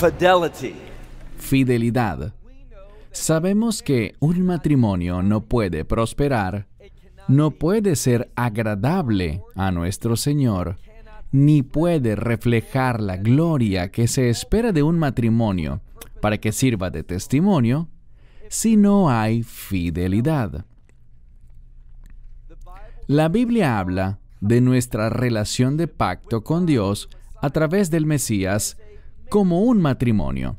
fidelity. Fidelidad. Sabemos que un matrimonio no puede prosperar, no puede ser agradable a nuestro Señor, ni puede reflejar la gloria que se espera de un matrimonio para que sirva de testimonio si no hay fidelidad. La Biblia habla de nuestra relación de pacto con Dios a través del Mesías como un matrimonio.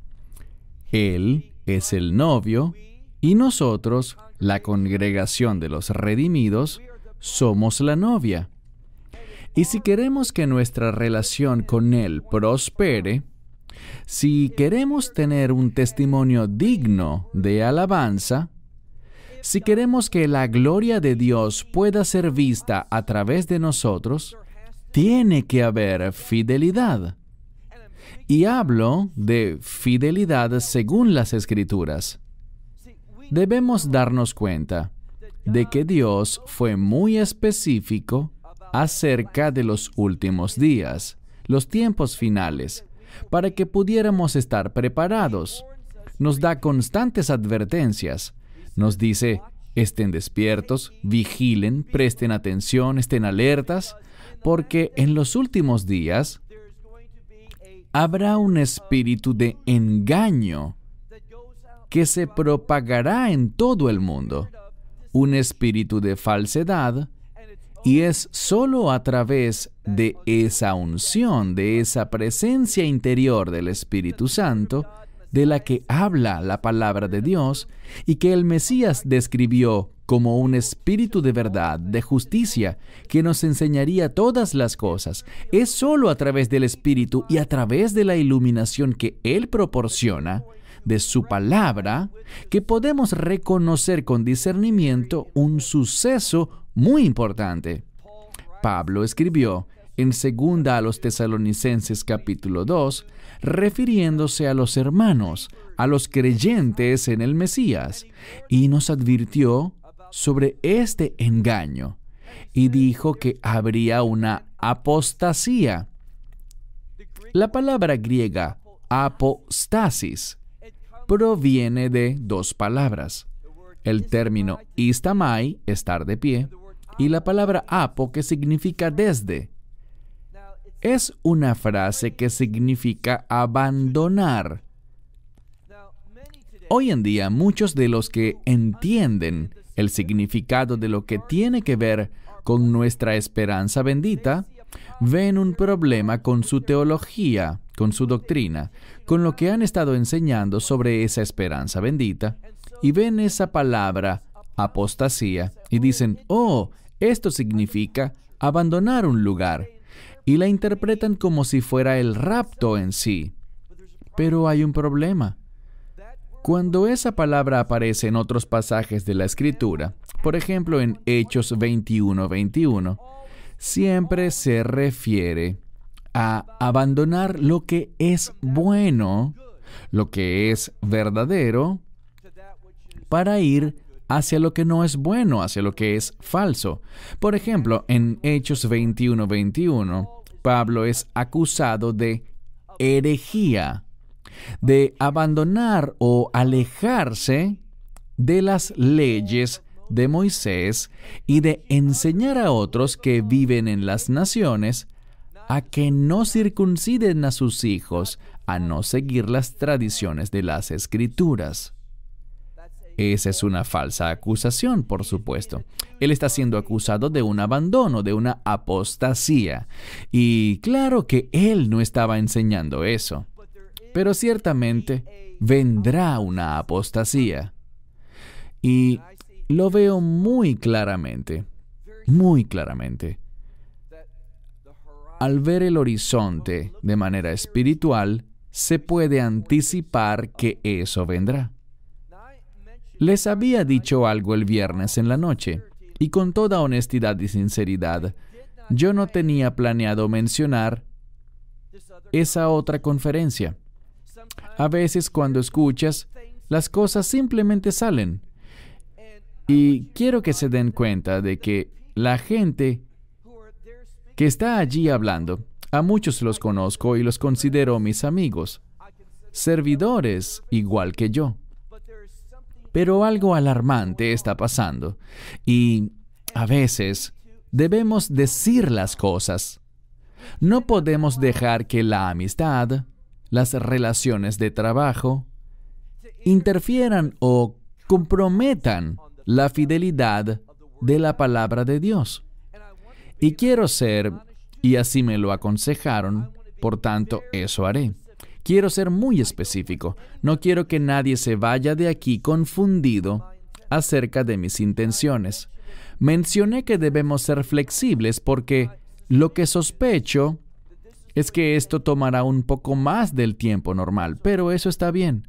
Él es el novio y nosotros, la congregación de los redimidos, somos la novia. Y si queremos que nuestra relación con Él prospere, si queremos tener un testimonio digno de alabanza, si queremos que la gloria de Dios pueda ser vista a través de nosotros, tiene que haber fidelidad. Y hablo de fidelidad según las Escrituras. Debemos darnos cuenta de que Dios fue muy específico acerca de los últimos días, los tiempos finales, para que pudiéramos estar preparados. Nos da constantes advertencias. Nos dice, estén despiertos, vigilen, presten atención, estén alertas, porque en los últimos días habrá un espíritu de engaño que se propagará en todo el mundo, un espíritu de falsedad, y es solo a través de esa unción, de esa presencia interior del Espíritu Santo, de la que habla la palabra de Dios y que el Mesías describió como un espíritu de verdad, de justicia, que nos enseñaría todas las cosas. Es solo a través del Espíritu y a través de la iluminación que Él proporciona, de su palabra, que podemos reconocer con discernimiento un suceso muy importante. Pablo escribió en 2 a los Tesalonicenses capítulo 2, refiriéndose a los hermanos, a los creyentes en el Mesías, y nos advirtió sobre este engaño, y dijo que habría una apostasía. La palabra griega apostasis proviene de dos palabras. El término istamai, estar de pie, y la palabra apo, que significa desde. Es una frase que significa abandonar. Hoy en día, muchos de los que entienden el significado de lo que tiene que ver con nuestra esperanza bendita, ven un problema con su teología, con su doctrina, con lo que han estado enseñando sobre esa esperanza bendita, y ven esa palabra, apostasía, y dicen, oh, esto significa abandonar un lugar, y la interpretan como si fuera el rapto en sí. Pero hay un problema. Cuando esa palabra aparece en otros pasajes de la Escritura, por ejemplo en Hechos 21:21, siempre se refiere a abandonar lo que es bueno, lo que es verdadero, para ir hacia lo que no es bueno, hacia lo que es falso. Por ejemplo, en Hechos 21:21, Pablo es acusado de herejía, de abandonar o alejarse de las leyes de Moisés y de enseñar a otros que viven en las naciones a que no circunciden a sus hijos, a no seguir las tradiciones de las Escrituras. Esa es una falsa acusación, por supuesto. Él está siendo acusado de un abandono, de una apostasía. Y claro que él no estaba enseñando eso. Pero ciertamente vendrá una apostasía. Y lo veo muy claramente, muy claramente. Al ver el horizonte de manera espiritual, se puede anticipar que eso vendrá. Les había dicho algo el viernes en la noche, y con toda honestidad y sinceridad, yo no tenía planeado mencionar esa otra conferencia. A veces cuando escuchas, las cosas simplemente salen. Y quiero que se den cuenta de que la gente que está allí hablando, a muchos los conozco y los considero mis amigos. servidores igual que yo. Pero algo alarmante está pasando y a veces debemos decir las cosas. No podemos dejar que la amistad, las relaciones de trabajo, interfieran o comprometan la fidelidad de la palabra de Dios. Y quiero ser, y así me lo aconsejaron, por tanto, eso haré. Quiero ser muy específico. No quiero que nadie se vaya de aquí confundido acerca de mis intenciones. Mencioné que debemos ser flexibles porque lo que sospecho es que esto tomará un poco más del tiempo normal, pero eso está bien,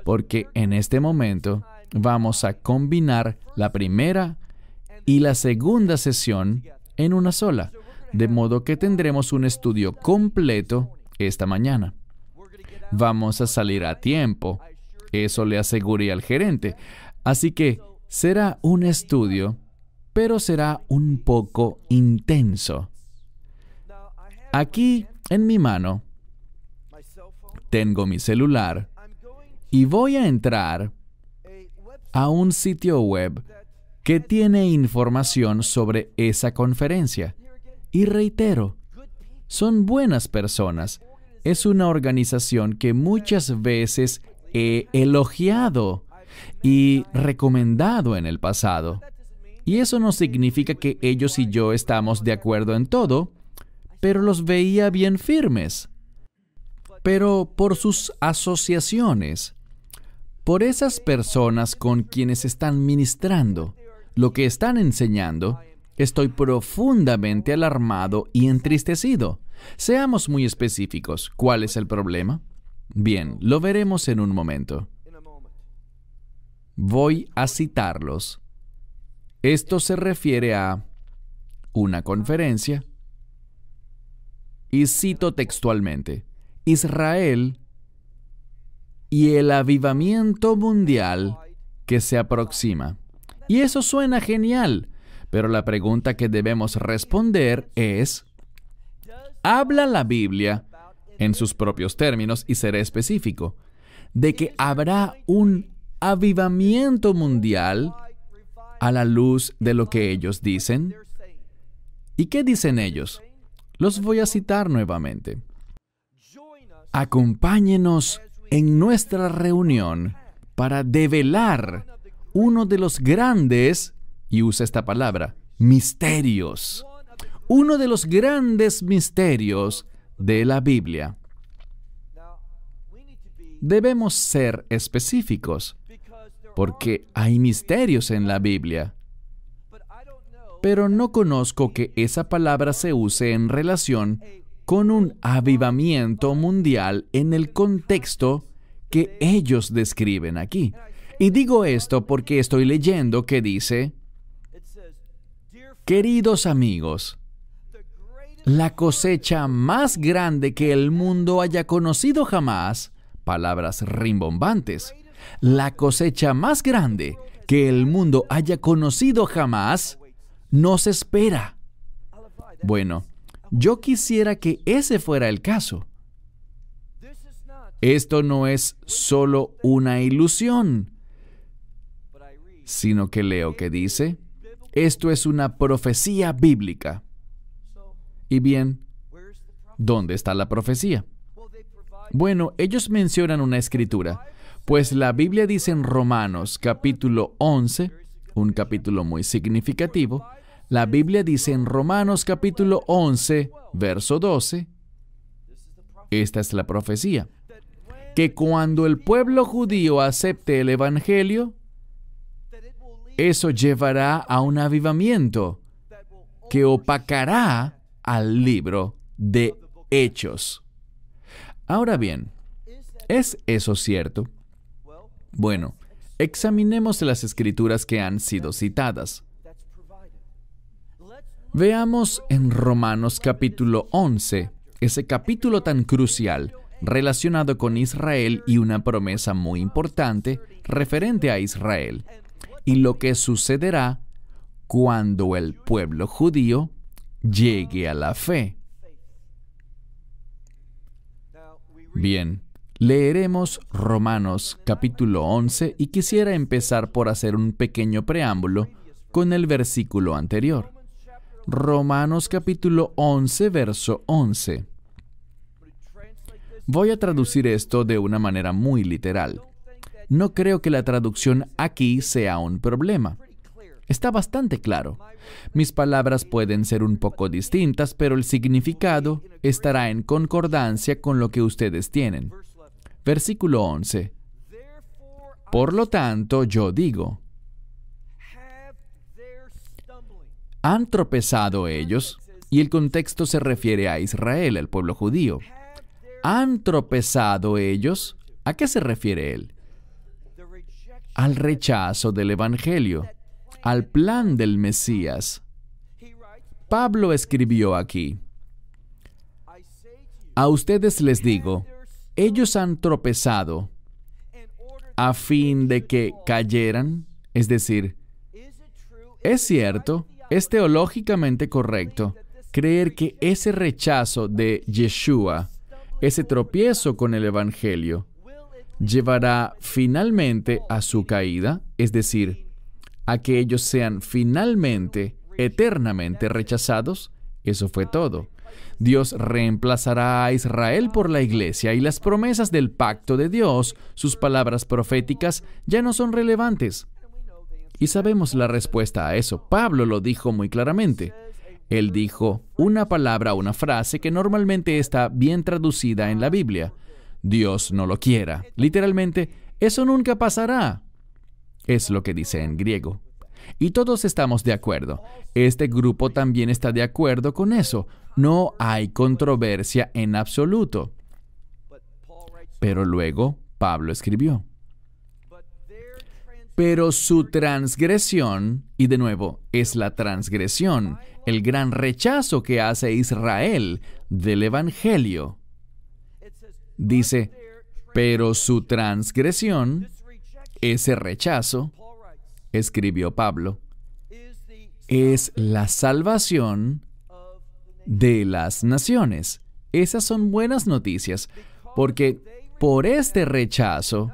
porque en este momento vamos a combinar la primera y la segunda sesión en una sola, de modo que tendremos un estudio completo esta mañana. Vamos a salir a tiempo, eso le aseguré al gerente, así que será un estudio, pero será un poco intenso. Aquí en mi mano tengo mi celular y voy a entrar a un sitio web que tiene información sobre esa conferencia. Y reitero, son buenas personas. Es una organización que muchas veces he elogiado y recomendado en el pasado. Y eso no significa que ellos y yo estamos de acuerdo en todo, pero los veía bien firmes. Pero por sus asociaciones, por esas personas con quienes están ministrando, lo que están enseñando, estoy profundamente alarmado y entristecido. Seamos muy específicos. ¿Cuál es el problema? Bien, lo veremos en un momento. Voy a citarlos. Esto se refiere a una conferencia y cito textualmente: Israel y el avivamiento mundial que se aproxima. Y eso suena genial, pero la pregunta que debemos responder es: ¿habla la Biblia, en sus propios términos, y seré específico, de que habrá un avivamiento mundial a la luz de lo que ellos dicen? ¿Y qué dicen ellos? Los voy a citar nuevamente. Acompáñenos en nuestra reunión para develar uno de los grandes, y usa esta palabra, misterios. Uno de los grandes misterios de la Biblia. Debemos ser específicos, porque hay misterios en la Biblia. Pero no conozco que esa palabra se use en relación con un avivamiento mundial en el contexto que ellos describen aquí. Y digo esto porque estoy leyendo que dice: queridos amigos, la cosecha más grande que el mundo haya conocido jamás, palabras rimbombantes, la cosecha más grande que el mundo haya conocido jamás, nos espera. Bueno, yo quisiera que ese fuera el caso. Esto no es solo una ilusión, sino que leo que dice, esto es una profecía bíblica. Y bien, ¿dónde está la profecía? Bueno, ellos mencionan una escritura, pues la Biblia dice en Romanos capítulo 11, un capítulo muy significativo, la Biblia dice en Romanos capítulo 11, verso 12, esta es la profecía, que cuando el pueblo judío acepte el Evangelio, eso llevará a un avivamiento que opacará al libro de Hechos. Ahora bien, ¿es eso cierto? Bueno, examinemos las escrituras que han sido citadas. Veamos en Romanos capítulo 11, ese capítulo tan crucial relacionado con Israel y una promesa muy importante referente a Israel y lo que sucederá cuando el pueblo judío llegue a la fe. Bien, Leeremos Romanos capítulo 11 y quisiera empezar por hacer un pequeño preámbulo con el versículo anterior. Romanos capítulo 11, verso 11. Voy a traducir esto de una manera muy literal. No creo que la traducción aquí sea un problema. Está bastante claro. Mis palabras pueden ser un poco distintas, pero el significado estará en concordancia con lo que ustedes tienen. Versículo 11. Por lo tanto, yo digo, ¿han tropezado ellos? Y el contexto se refiere a Israel, al pueblo judío. ¿Han tropezado ellos? ¿A qué se refiere él? Al rechazo del Evangelio, al plan del Mesías. Pablo escribió aquí, a ustedes les digo, ellos han tropezado a fin de que cayeran, es decir, es cierto, es teológicamente correcto creer que ese rechazo de Yeshua, ese tropiezo con el Evangelio, llevará finalmente a su caída, es decir, a que ellos sean finalmente, eternamente rechazados. Eso fue todo. Dios reemplazará a Israel por la iglesia y las promesas del pacto de Dios, sus palabras proféticas, ya no son relevantes. Y sabemos la respuesta a eso. Pablo lo dijo muy claramente. Él dijo una palabra, una frase que normalmente está bien traducida en la Biblia. Dios no lo quiera. Literalmente, eso nunca pasará. Es lo que dice en griego. Y todos estamos de acuerdo. Este grupo también está de acuerdo con eso. No hay controversia en absoluto. Pero luego Pablo escribió, pero su transgresión, y de nuevo, es la transgresión, el gran rechazo que hace Israel del Evangelio. Dice, pero su transgresión, ese rechazo, escribió Pablo, es la salvación de las naciones. Esas son buenas noticias, porque por este rechazo,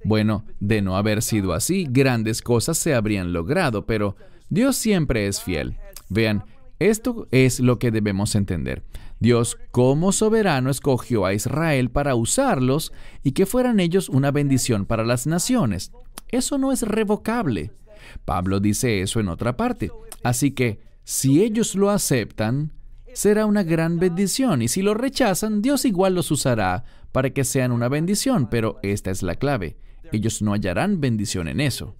bueno, de no haber sido así, grandes cosas se habrían logrado, pero Dios siempre es fiel. Vean, esto es lo que debemos entender. Dios, como soberano, escogió a Israel para usarlos y que fueran ellos una bendición para las naciones. Eso no es revocable. Pablo dice eso en otra parte. Así que, si ellos lo aceptan, será una gran bendición, y si lo rechazan, Dios igual los usará para que sean una bendición, pero esta es la clave. Ellos no hallarán bendición en eso.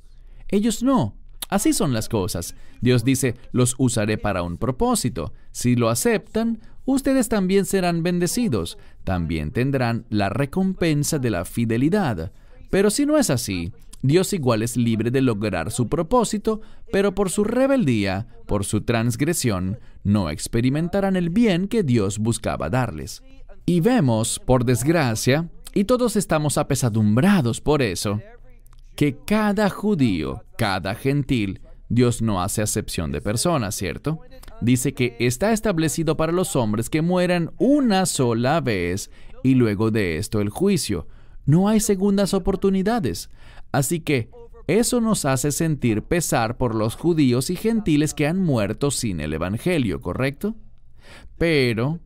Ellos no. Así son las cosas. Dios dice, los usaré para un propósito. Si lo aceptan, ustedes también serán bendecidos. También tendrán la recompensa de la fidelidad. Pero si no es así, Dios igual es libre de lograr su propósito, pero por su rebeldía, por su transgresión, no experimentarán el bien que Dios buscaba darles. Y vemos, por desgracia, y todos estamos apesadumbrados por eso, que cada judío, cada gentil, Dios no hace acepción de personas, ¿cierto? Dice que está establecido para los hombres que mueran una sola vez y luego de esto el juicio. No hay segundas oportunidades. Así que eso nos hace sentir pesar por los judíos y gentiles que han muerto sin el Evangelio, ¿correcto? Pero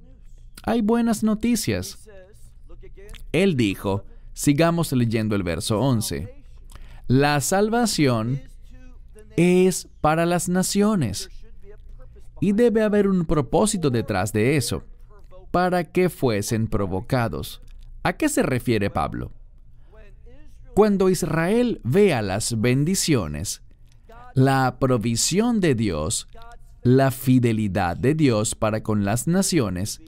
hay buenas noticias. Él dijo, sigamos leyendo el verso 11. La salvación es para las naciones. Y debe haber un propósito detrás de eso, para que fuesen provocados. ¿A qué se refiere Pablo? Cuando Israel vea las bendiciones, la provisión de Dios, la fidelidad de Dios para con las naciones,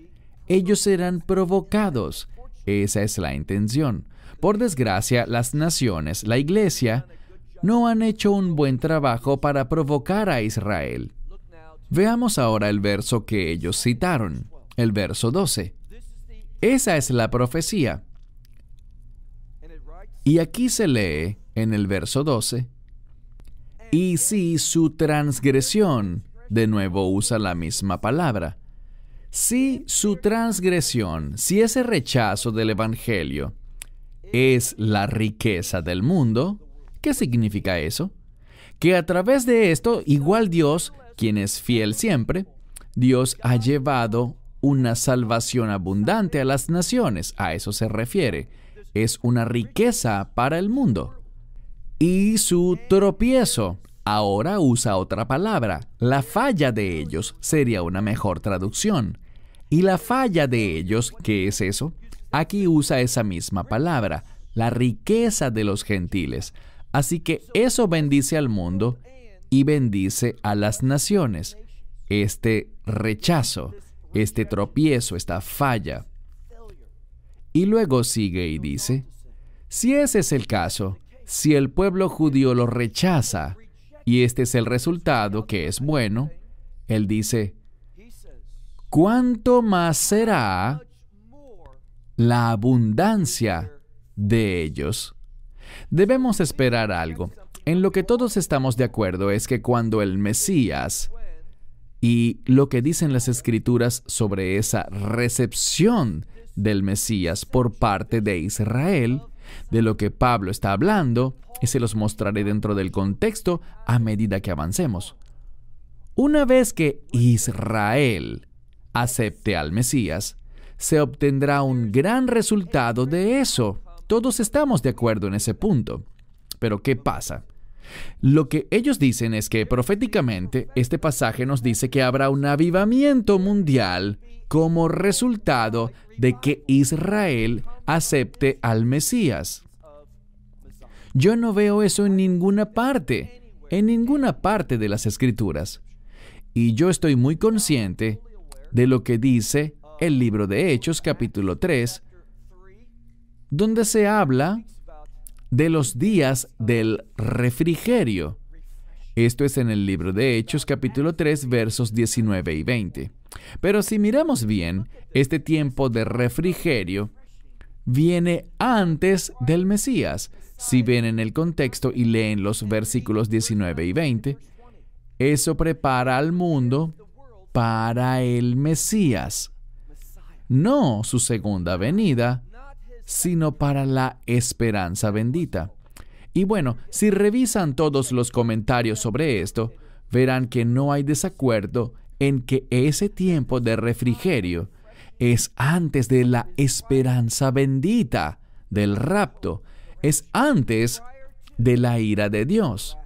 ellos serán provocados. Esa es la intención. Por desgracia, las naciones, la iglesia, no han hecho un buen trabajo para provocar a Israel. Veamos ahora el verso que ellos citaron, el verso 12. Esa es la profecía. Y aquí se lee, en el verso 12, y si su transgresión, de nuevo usa la misma palabra, si su transgresión, si ese rechazo del Evangelio, es la riqueza del mundo. ¿Qué significa eso? Que a través de esto, igual Dios, quien es fiel siempre, Dios ha llevado una salvación abundante a las naciones. A eso se refiere. Es una riqueza para el mundo. Y su tropiezo, ahora usa otra palabra. La falla de ellos sería una mejor traducción. Y la falla de ellos, ¿qué es eso? Aquí usa esa misma palabra, la riqueza de los gentiles. Así que eso bendice al mundo y bendice a las naciones. Este rechazo, este tropiezo, esta falla. Y luego sigue y dice, si ese es el caso, si el pueblo judío lo rechaza, y este es el resultado que es bueno, él dice, ¿cuánto más será la abundancia de ellos? Debemos esperar algo. En lo que todos estamos de acuerdo es que cuando el Mesías, y lo que dicen las Escrituras sobre esa recepción del Mesías por parte de Israel, de lo que Pablo está hablando, y se los mostraré dentro del contexto a medida que avancemos. Una vez que Israel acepte al Mesías, se obtendrá un gran resultado de eso. Todos estamos de acuerdo en ese punto. Pero ¿qué pasa? Lo que ellos dicen es que proféticamente este pasaje nos dice que habrá un avivamiento mundial como resultado de que Israel acepte al Mesías. Yo no veo eso en ninguna parte de las Escrituras. Y yo estoy muy consciente de lo que dice el libro de Hechos, capítulo 3, donde se habla de los días del refrigerio. Esto es en el libro de Hechos, capítulo 3, versos 19 y 20. Pero si miramos bien, este tiempo de refrigerio viene antes del Mesías. Si ven en el contexto y leen los versículos 19 y 20, eso prepara al mundo para el Mesías. No su segunda venida, sino para la esperanza bendita. Y bueno, si revisan todos los comentarios sobre esto, verán que no hay desacuerdo en que ese tiempo de refrigerio es antes de la esperanza bendita, del rapto, es antes de la ira de Dios.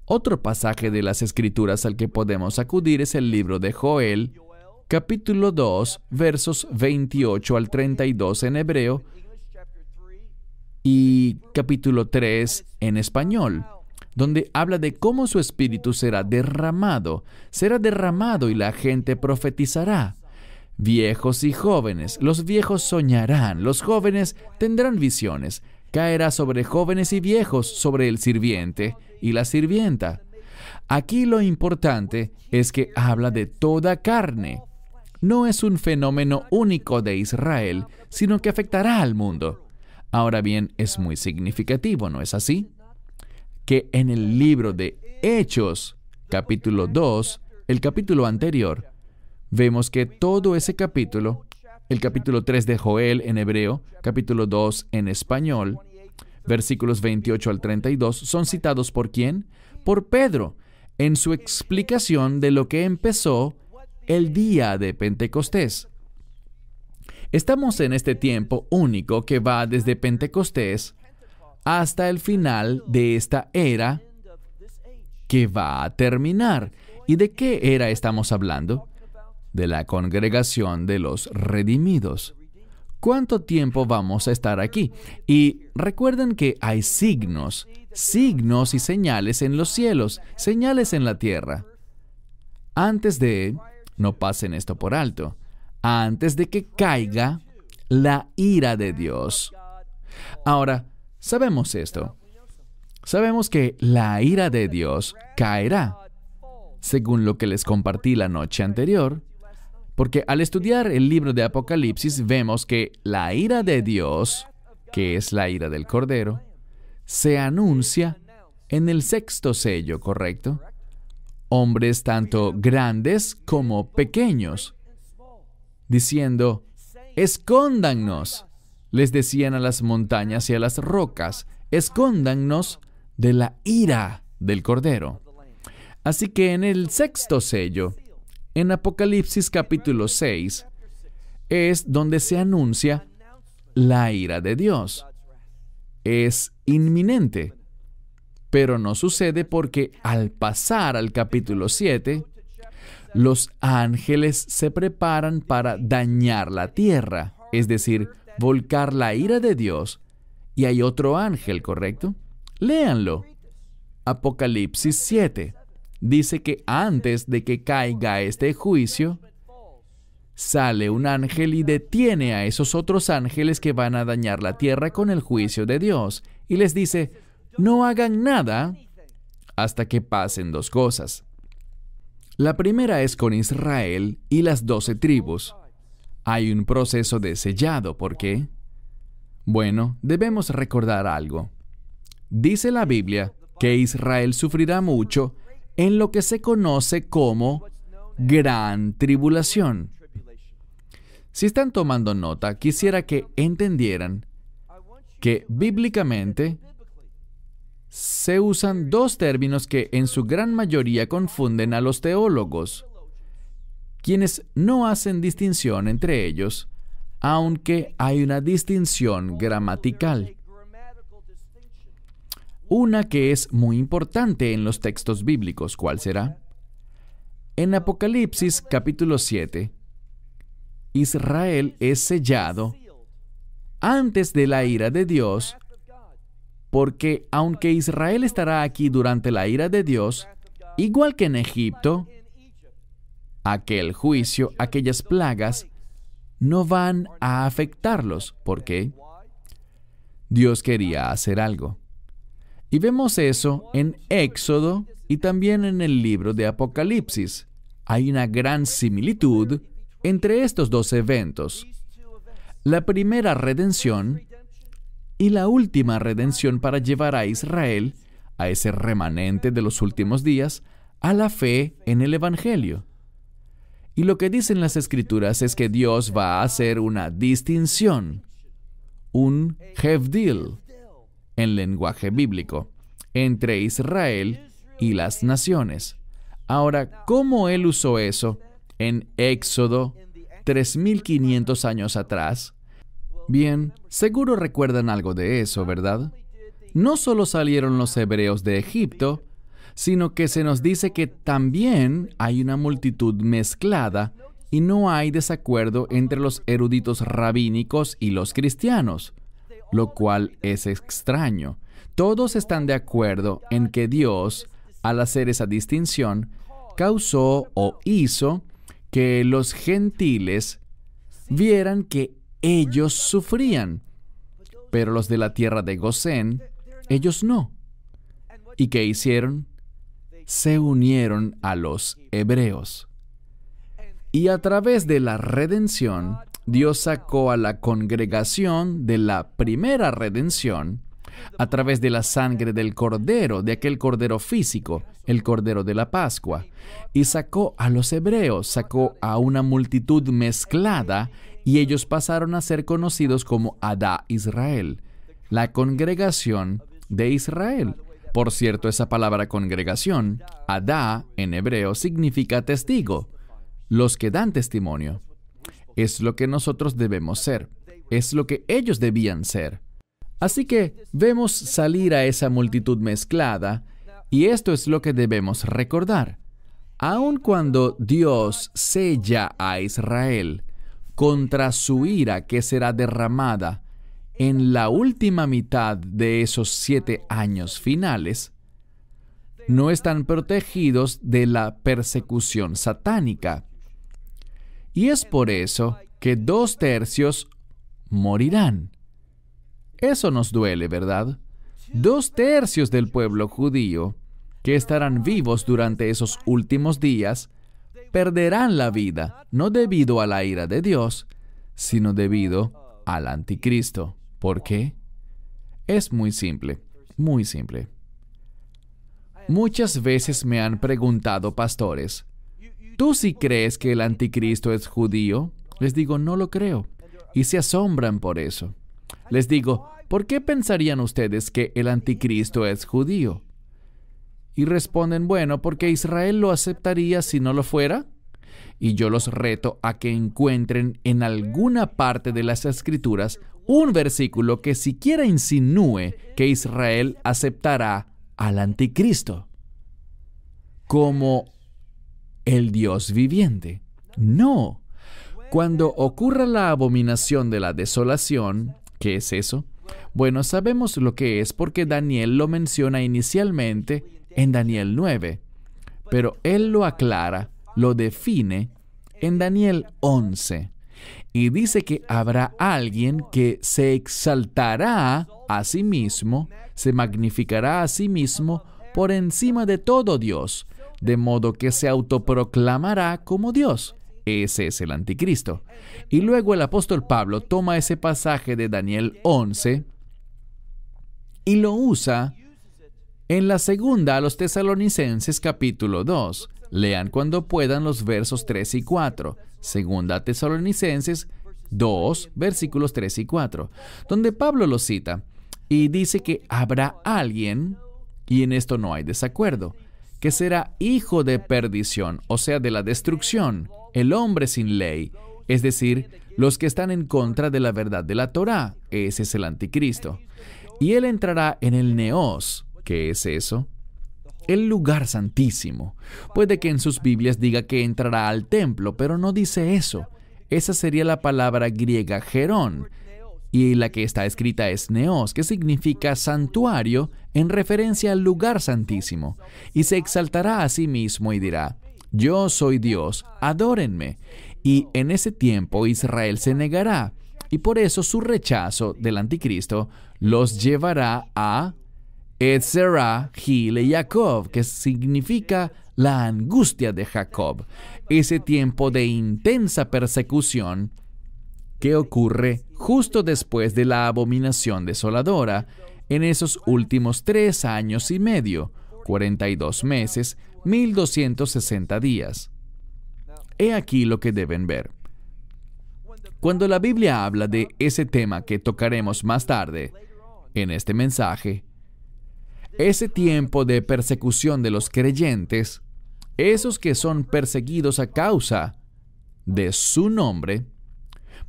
Otro pasaje de las Escrituras al que podemos acudir es el libro de Joel, capítulo 2, versos 28 al 32 en hebreo, y capítulo 3 en español, donde habla de cómo su espíritu será derramado y la gente profetizará. Viejos y jóvenes, los viejos soñarán, los jóvenes tendrán visiones, caerá sobre jóvenes y viejos, sobre el sirviente y la sirvienta. Aquí lo importante es que habla de toda carne. No es un fenómeno único de Israel, sino que afectará al mundo. Ahora bien, es muy significativo, ¿no es así? Que en el libro de Hechos, capítulo 2, el capítulo anterior, vemos que todo ese capítulo, el capítulo 3 de Joel en hebreo, capítulo 2 en español, versículos 28 al 32, son citados ¿por quién? Por Pedro, en su explicación de lo que empezó el día de Pentecostés. Estamos en este tiempo único que va desde Pentecostés hasta el final de esta era que va a terminar. ¿Y de qué era estamos hablando? De la congregación de los redimidos. ¿Cuánto tiempo vamos a estar aquí? Y recuerden que hay signos y señales en los cielos, señales en la tierra. No pasen esto por alto, antes de que caiga la ira de Dios. Ahora, sabemos esto. Sabemos que la ira de Dios caerá, según lo que les compartí la noche anterior, porque al estudiar el libro de Apocalipsis vemos que la ira de Dios, que es la ira del Cordero, se anuncia en el sexto sello, ¿correcto? Hombres tanto grandes como pequeños, diciendo, escóndannos, les decían a las montañas y a las rocas, escóndannos de la ira del Cordero. Así que en el sexto sello, en Apocalipsis capítulo 6, es donde se anuncia la ira de Dios. Es inminente, pero no sucede porque al pasar al capítulo 7, los ángeles se preparan para dañar la tierra, es decir, volcar la ira de Dios, y hay otro ángel, ¿correcto? Léanlo. Apocalipsis 7 dice que antes de que caiga este juicio, sale un ángel y detiene a esos otros ángeles que van a dañar la tierra con el juicio de Dios, y les dice, no hagan nada hasta que pasen dos cosas. La primera es con Israel y las 12 tribus. Hay un proceso de sellado. ¿Por qué? Bueno, debemos recordar algo. Dice la Biblia que Israel sufrirá mucho en lo que se conoce como gran tribulación. Si están tomando nota, quisiera que entendieran que bíblicamente se usan dos términos que en su gran mayoría confunden a los teólogos, quienes no hacen distinción entre ellos, aunque hay una distinción gramatical. Una que es muy importante en los textos bíblicos. ¿Cuál será? En Apocalipsis capítulo 7, Israel es sellado antes de la ira de Dios, porque aunque Israel estará aquí durante la ira de Dios, igual que en Egipto, aquel juicio, aquellas plagas, no van a afectarlos. ¿Por qué? Dios quería hacer algo. Y vemos eso en Éxodo y también en el libro de Apocalipsis. Hay una gran similitud entre estos dos eventos. La primera redención y la última redención para llevar a Israel, a ese remanente de los últimos días, a la fe en el Evangelio. Y lo que dicen las Escrituras es que Dios va a hacer una distinción, un hevdil, en lenguaje bíblico, entre Israel y las naciones. Ahora, ¿cómo Él usó eso en Éxodo 3.500 años atrás? Bien, seguro recuerdan algo de eso, ¿verdad? No solo salieron los hebreos de Egipto, sino que se nos dice que también hay una multitud mezclada y no hay desacuerdo entre los eruditos rabínicos y los cristianos, lo cual es extraño. Todos están de acuerdo en que Dios, al hacer esa distinción, causó o hizo que los gentiles vieran que ellos sufrían, pero los de la tierra de Gosén, ellos no. ¿Y qué hicieron? Se unieron a los hebreos. Y a través de la redención, Dios sacó a la congregación de la primera redención a través de la sangre del cordero, de aquel cordero físico, el cordero de la Pascua, y sacó a los hebreos, sacó a una multitud mezclada, y ellos pasaron a ser conocidos como Adá Israel, la congregación de Israel. Por cierto, esa palabra congregación, Adá en hebreo, significa testigo, los que dan testimonio. Es lo que nosotros debemos ser, es lo que ellos debían ser. Así que vemos salir a esa multitud mezclada, y esto es lo que debemos recordar. Aun cuando Dios sella a Israel contra su ira que será derramada en la última mitad de esos 7 años finales, no están protegidos de la persecución satánica. Y es por eso que 2/3 morirán. Eso nos duele, ¿verdad? 2/3 del pueblo judío, que estarán vivos durante esos últimos días, perderán la vida, no debido a la ira de Dios, sino debido al anticristo. ¿Por qué? Es muy simple, muy simple. Muchas veces me han preguntado pastores, ¿tú sí crees que el anticristo es judío? Les digo, no lo creo, y se asombran por eso. Les digo, ¿por qué pensarían ustedes que el anticristo es judío? Y responden, bueno, porque Israel lo aceptaría si no lo fuera. Y yo los reto a que encuentren en alguna parte de las Escrituras un versículo que siquiera insinúe que Israel aceptará al anticristo como el Dios viviente. No. Cuando ocurra la abominación de la desolación, ¿qué es eso? Bueno, sabemos lo que es porque Daniel lo menciona inicialmente en Daniel 9, pero él lo aclara, lo define en Daniel 11, y dice que habrá alguien que se exaltará a sí mismo, se magnificará a sí mismo por encima de todo Dios, de modo que se autoproclamará como Dios. Ese es el anticristo. Y luego el apóstol Pablo toma ese pasaje de Daniel 11 y lo usa en la segunda a los Tesalonicenses capítulo 2. Lean cuando puedan los versos 3 y 4. Segunda a Tesalonicenses 2, versículos 3 y 4, donde Pablo lo cita y dice que habrá alguien, y en esto no hay desacuerdo, que será hijo de perdición, o sea, de la destrucción, el hombre sin ley, es decir, los que están en contra de la verdad de la Torá. Ese es el anticristo. Y él entrará en el Neos. ¿Qué es eso? El lugar santísimo. Puede que en sus Biblias diga que entrará al templo, pero no dice eso. Esa sería la palabra griega gerón, y la que está escrita es neos, que significa santuario en referencia al lugar santísimo. Y se exaltará a sí mismo y dirá, yo soy Dios, adórenme. Y en ese tiempo Israel se negará, y por eso su rechazo del anticristo los llevará a Etzerá Gile Jacob, que significa la angustia de Jacob, ese tiempo de intensa persecución que ocurre justo después de la abominación desoladora, en esos últimos 3 años y medio, 42 meses, 1260 días. He aquí lo que deben ver. Cuando la Biblia habla de ese tema que tocaremos más tarde en este mensaje, ese tiempo de persecución de los creyentes, esos que son perseguidos a causa de su nombre,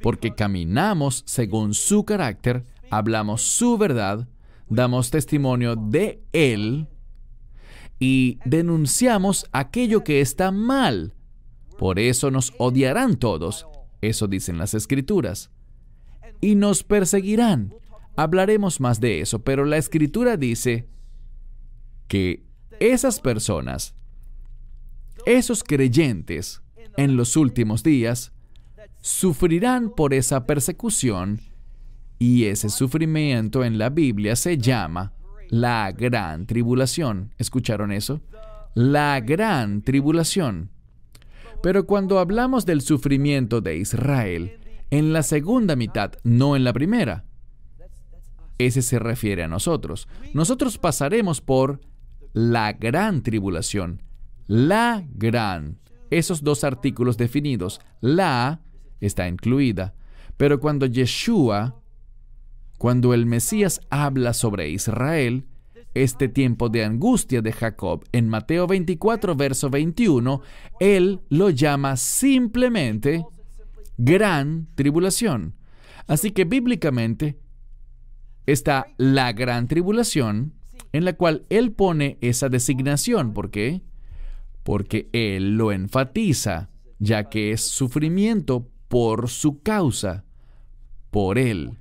porque caminamos según su carácter, hablamos su verdad, damos testimonio de Él y denunciamos aquello que está mal. Por eso nos odiarán todos, eso dicen las Escrituras, y nos perseguirán. Hablaremos más de eso, pero la Escritura dice que esas personas, esos creyentes, en los últimos días, sufrirán por esa persecución, y ese sufrimiento en la Biblia se llama la gran tribulación. ¿Escucharon eso? La gran tribulación. Pero cuando hablamos del sufrimiento de Israel, en la segunda mitad, no en la primera, ese se refiere a nosotros. Nosotros pasaremos por la gran tribulación. La gran. Esos 2 artículos definidos. La está incluida. Pero cuando Yeshua, cuando el Mesías habla sobre Israel, este tiempo de angustia de Jacob, en Mateo 24, verso 21, él lo llama simplemente gran tribulación. Así que bíblicamente está la gran tribulación, en la cual él pone esa designación. ¿Por qué? Porque él lo enfatiza, ya que es sufrimiento por su causa, por él.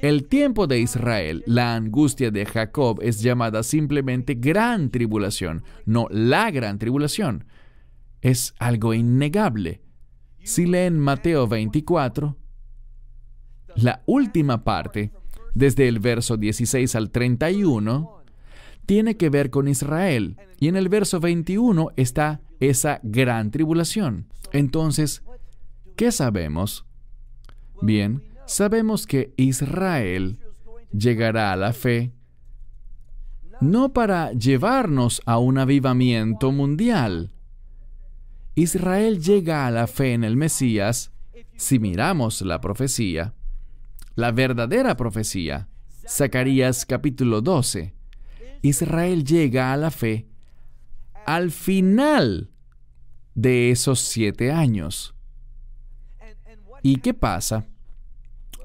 El tiempo de Israel, la angustia de Jacob, es llamada simplemente gran tribulación, no la gran tribulación. Es algo innegable. Si leen Mateo 24, la última parte, desde el verso 16 al 31, tiene que ver con Israel. Y en el verso 21 está esa gran tribulación. Entonces, ¿qué sabemos? Bien, sabemos que Israel llegará a la fe no para llevarnos a un avivamiento mundial. Israel llega a la fe en el Mesías, si miramos la profecía, la verdadera profecía. Zacarías capítulo 12. Israel llega a la fe al final de esos 7 años. ¿Y qué pasa?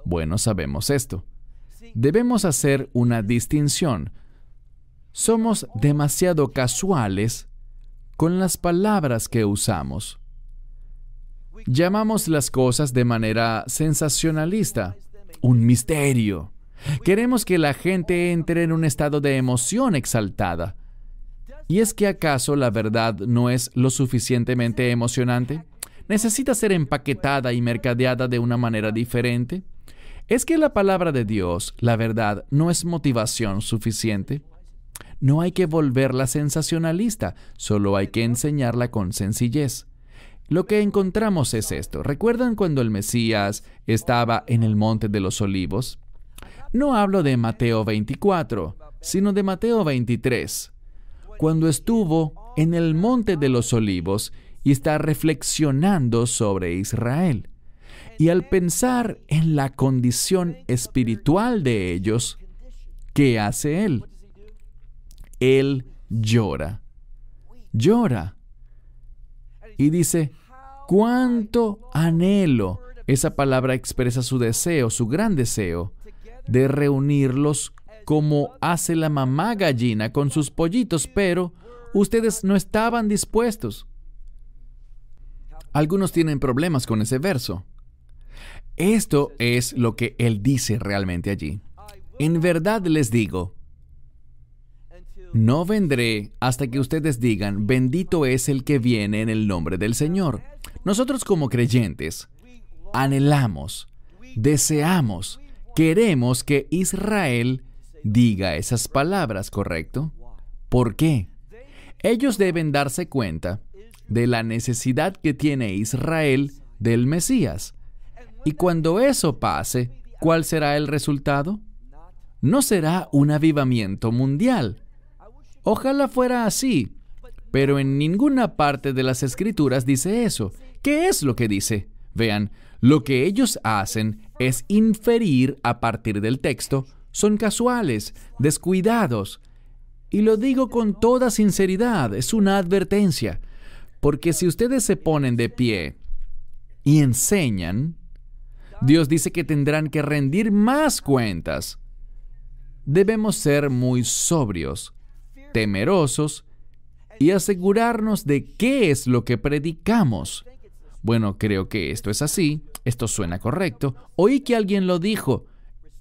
Bueno, sabemos esto. Debemos hacer una distinción. Somos demasiado casuales con las palabras que usamos. Llamamos las cosas de manera sensacionalista, un misterio. Queremos que la gente entre en un estado de emoción exaltada. ¿Y es que acaso la verdad no es lo suficientemente emocionante? ¿Necesita ser empaquetada y mercadeada de una manera diferente? ¿Es que la palabra de Dios, la verdad, no es motivación suficiente? No hay que volverla sensacionalista, solo hay que enseñarla con sencillez. Lo que encontramos es esto. ¿Recuerdan cuando el Mesías estaba en el Monte de los Olivos? No hablo de Mateo 24, sino de Mateo 23. Cuando estuvo en el Monte de los Olivos y está reflexionando sobre Israel. Y al pensar en la condición espiritual de ellos, ¿qué hace él? Él llora. Llora. Y dice, ¿cuánto anhelo? Esa palabra expresa su deseo, su gran deseo, de reunirlos como hace la mamá gallina con sus pollitos, pero ustedes no estaban dispuestos. Algunos tienen problemas con ese verso. Esto es lo que él dice realmente allí. En verdad les digo, no vendré hasta que ustedes digan, bendito es el que viene en el nombre del Señor. Nosotros como creyentes anhelamos, deseamos, queremos que Israel diga esas palabras, ¿correcto? ¿Por qué? Ellos deben darse cuenta de la necesidad que tiene Israel del Mesías. Y cuando eso pase, ¿cuál será el resultado? No será un avivamiento mundial. Ojalá fuera así, pero en ninguna parte de las Escrituras dice eso. ¿Qué es lo que dice? Vean, lo que ellos hacen es inferir a partir del texto. Son casuales, descuidados. Y lo digo con toda sinceridad, es una advertencia. Porque si ustedes se ponen de pie y enseñan, Dios dice que tendrán que rendir más cuentas. Debemos ser muy sobrios, temerosos y asegurarnos de qué es lo que predicamos. Bueno, creo que esto es así, esto suena correcto. Oí que alguien lo dijo.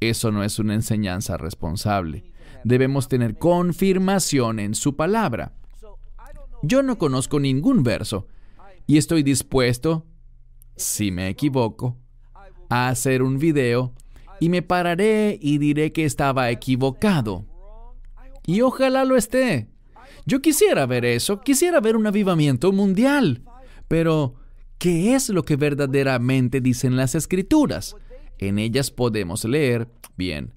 Eso no es una enseñanza responsable. Debemos tener confirmación en su palabra. Yo no conozco ningún verso y estoy dispuesto, si me equivoco, a hacer un video y me pararé y diré que estaba equivocado. Y ojalá lo esté. Yo quisiera ver eso, quisiera ver un avivamiento mundial. Pero, ¿qué es lo que verdaderamente dicen las Escrituras? En ellas podemos leer, bien,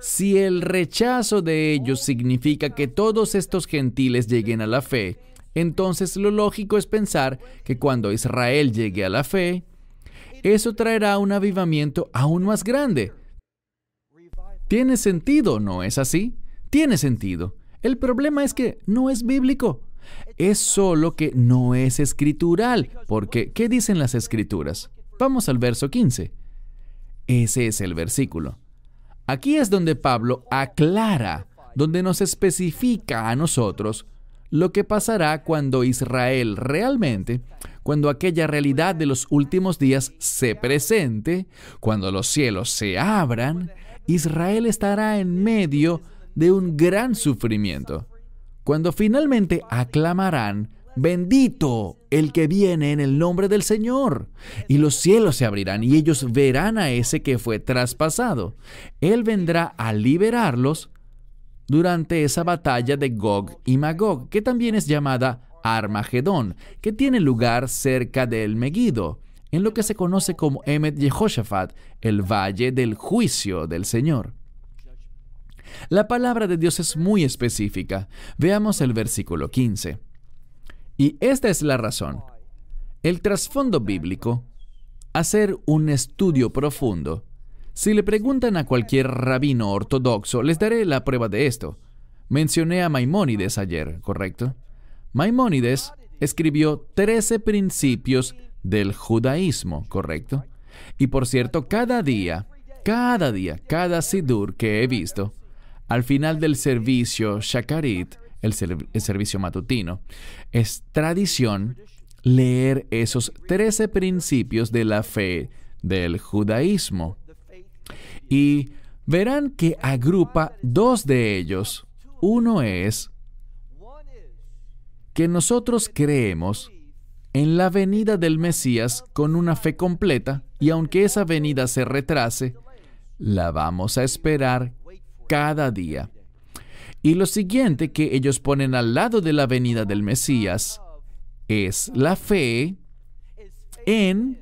si el rechazo de ellos significa que todos estos gentiles lleguen a la fe, entonces lo lógico es pensar que cuando Israel llegue a la fe, eso traerá un avivamiento aún más grande. ¿Tiene sentido, no es así? Tiene sentido. El problema es que no es bíblico. Es solo que no es escritural, porque ¿qué dicen las Escrituras? Vamos al verso 15. Ese es el versículo. Aquí es donde Pablo aclara, donde nos especifica a nosotros lo que pasará cuando Israel realmente, cuando aquella realidad de los últimos días se presente, cuando los cielos se abran, Israel estará en medio de un gran sufrimiento. Cuando finalmente aclamarán, bendito el que viene en el nombre del Señor. Y los cielos se abrirán y ellos verán a ese que fue traspasado. Él vendrá a liberarlos durante esa batalla de Gog y Magog, que también es llamada Armagedón, que tiene lugar cerca del Megido, en lo que se conoce como Emet Yehoshafat, el valle del juicio del Señor. La palabra de Dios es muy específica. Veamos el versículo 15. Y esta es la razón. El trasfondo bíblico, hacer un estudio profundo, Si le preguntan a cualquier rabino ortodoxo, les daré la prueba de esto. Mencioné a Maimónides ayer, ¿correcto? Maimónides escribió 13 principios del judaísmo, ¿correcto? Y por cierto, cada sidur que he visto, al final del servicio Shakarit, el servicio matutino, es tradición leer esos 13 principios de la fe del judaísmo. Y verán que agrupa 2 de ellos. Uno es que nosotros creemos en la venida del Mesías con una fe completa, y aunque esa venida se retrase, la vamos a esperar cada día. Y lo siguiente que ellos ponen al lado de la venida del Mesías es la fe en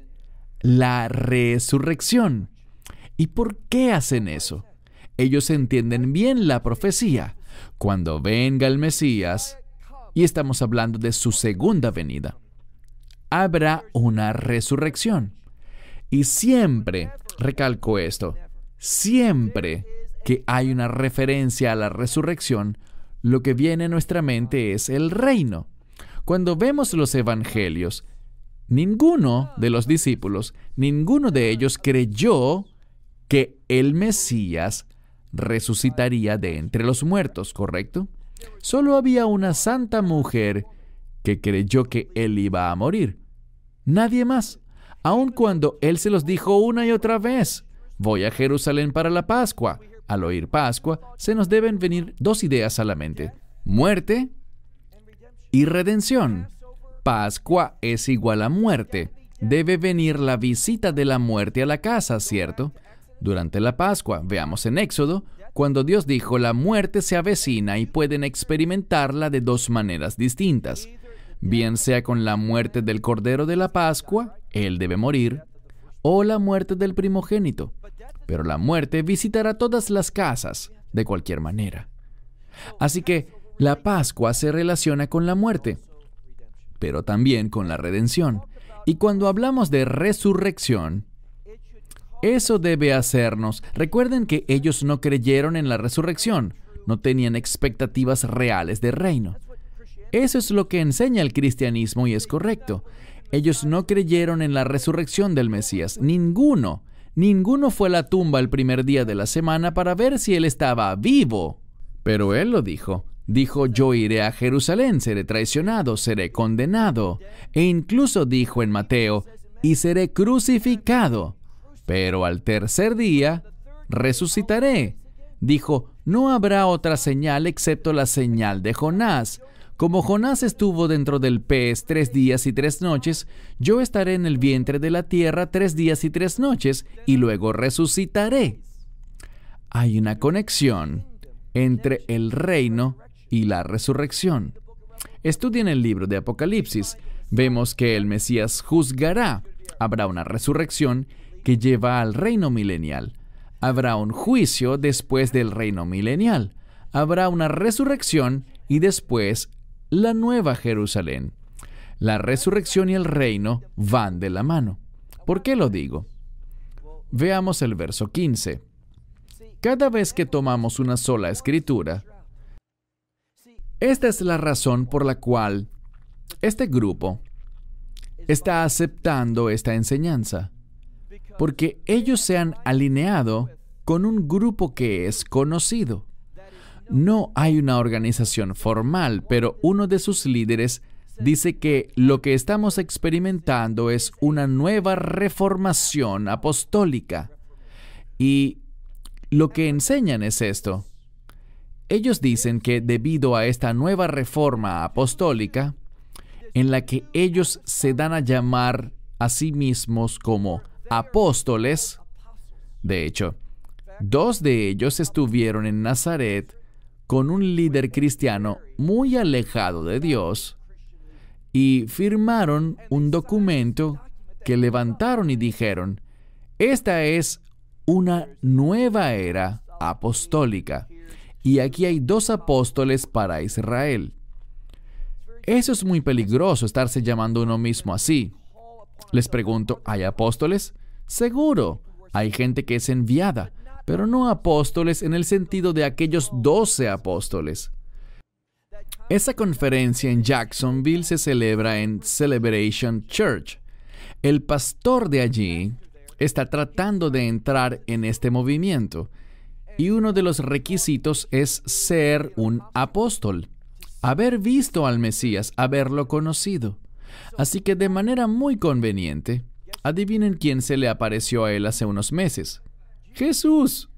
la resurrección. ¿Y por qué hacen eso? Ellos entienden bien la profecía. Cuando venga el Mesías, y estamos hablando de su segunda venida, habrá una resurrección. Y siempre, recalco esto, siempre que hay una referencia a la resurrección, lo que viene a nuestra mente es el reino. Cuando vemos los evangelios, ninguno de los discípulos, ninguno de ellos creyó que el Mesías resucitaría de entre los muertos, ¿correcto? Solo había una santa mujer que creyó que él iba a morir. Nadie más, aun cuando él se los dijo una y otra vez. Voy a Jerusalén para la Pascua. Al oír Pascua, se nos deben venir 2 ideas a la mente: muerte y redención. Pascua es igual a muerte. Debe venir la visita de la muerte a la casa, ¿cierto? Durante la Pascua, veamos en Éxodo, cuando Dios dijo, la muerte se avecina y pueden experimentarla de 2 maneras distintas. Bien sea con la muerte del Cordero de la Pascua, él debe morir, o la muerte del primogénito. Pero la muerte visitará todas las casas, de cualquier manera. Así que la Pascua se relaciona con la muerte, pero también con la redención. Y cuando hablamos de resurrección, eso debe hacernos. Recuerden que ellos no creyeron en la resurrección, no tenían expectativas reales de reino. Eso es lo que enseña el cristianismo y es correcto. Ellos no creyeron en la resurrección del Mesías. Ninguno fue a la tumba el primer día de la semana para ver si él estaba vivo. Pero él lo dijo. Dijo, yo iré a Jerusalén, seré traicionado, seré condenado. E incluso dijo en Mateo, y seré crucificado. Pero al tercer día resucitaré. Dijo, no habrá otra señal excepto la señal de Jonás. Como Jonás estuvo dentro del pez 3 días y 3 noches, yo estaré en el vientre de la tierra 3 días y 3 noches, y luego resucitaré. Hay una conexión entre el reino y la resurrección. Estudien el libro de Apocalipsis. Vemos que el Mesías juzgará. Habrá una resurrección que lleva al reino milenial. Habrá un juicio después del reino milenial. Habrá una resurrección y después la nueva Jerusalén. La resurrección y el reino van de la mano. ¿Por qué lo digo? Veamos el verso 15. Cada vez que tomamos una sola escritura, esta es la razón por la cual este grupo está aceptando esta enseñanza. Porque ellos se han alineado con un grupo que es conocido. No hay una organización formal, pero uno de sus líderes dice que lo que estamos experimentando es una nueva reformación apostólica. Y lo que enseñan es esto. Ellos dicen que debido a esta nueva reforma apostólica, en la que ellos se dan a llamar a sí mismos como apóstoles. De hecho, 2 de ellos estuvieron en Nazaret con un líder cristiano muy alejado de Dios y firmaron un documento que levantaron y dijeron, esta es una nueva era apostólica y aquí hay 2 apóstoles para Israel. Eso es muy peligroso, estarse llamando uno mismo así. Les pregunto, ¿hay apóstoles? Seguro. Hay gente que es enviada, pero no apóstoles en el sentido de aquellos 12 apóstoles. Esa conferencia en Jacksonville se celebra en Celebration Church. El pastor de allí está tratando de entrar en este movimiento y uno de los requisitos es ser un apóstol, haber visto al Mesías, haberlo conocido. Así que de manera muy conveniente, adivinen quién se le apareció a él hace unos meses. Jesús.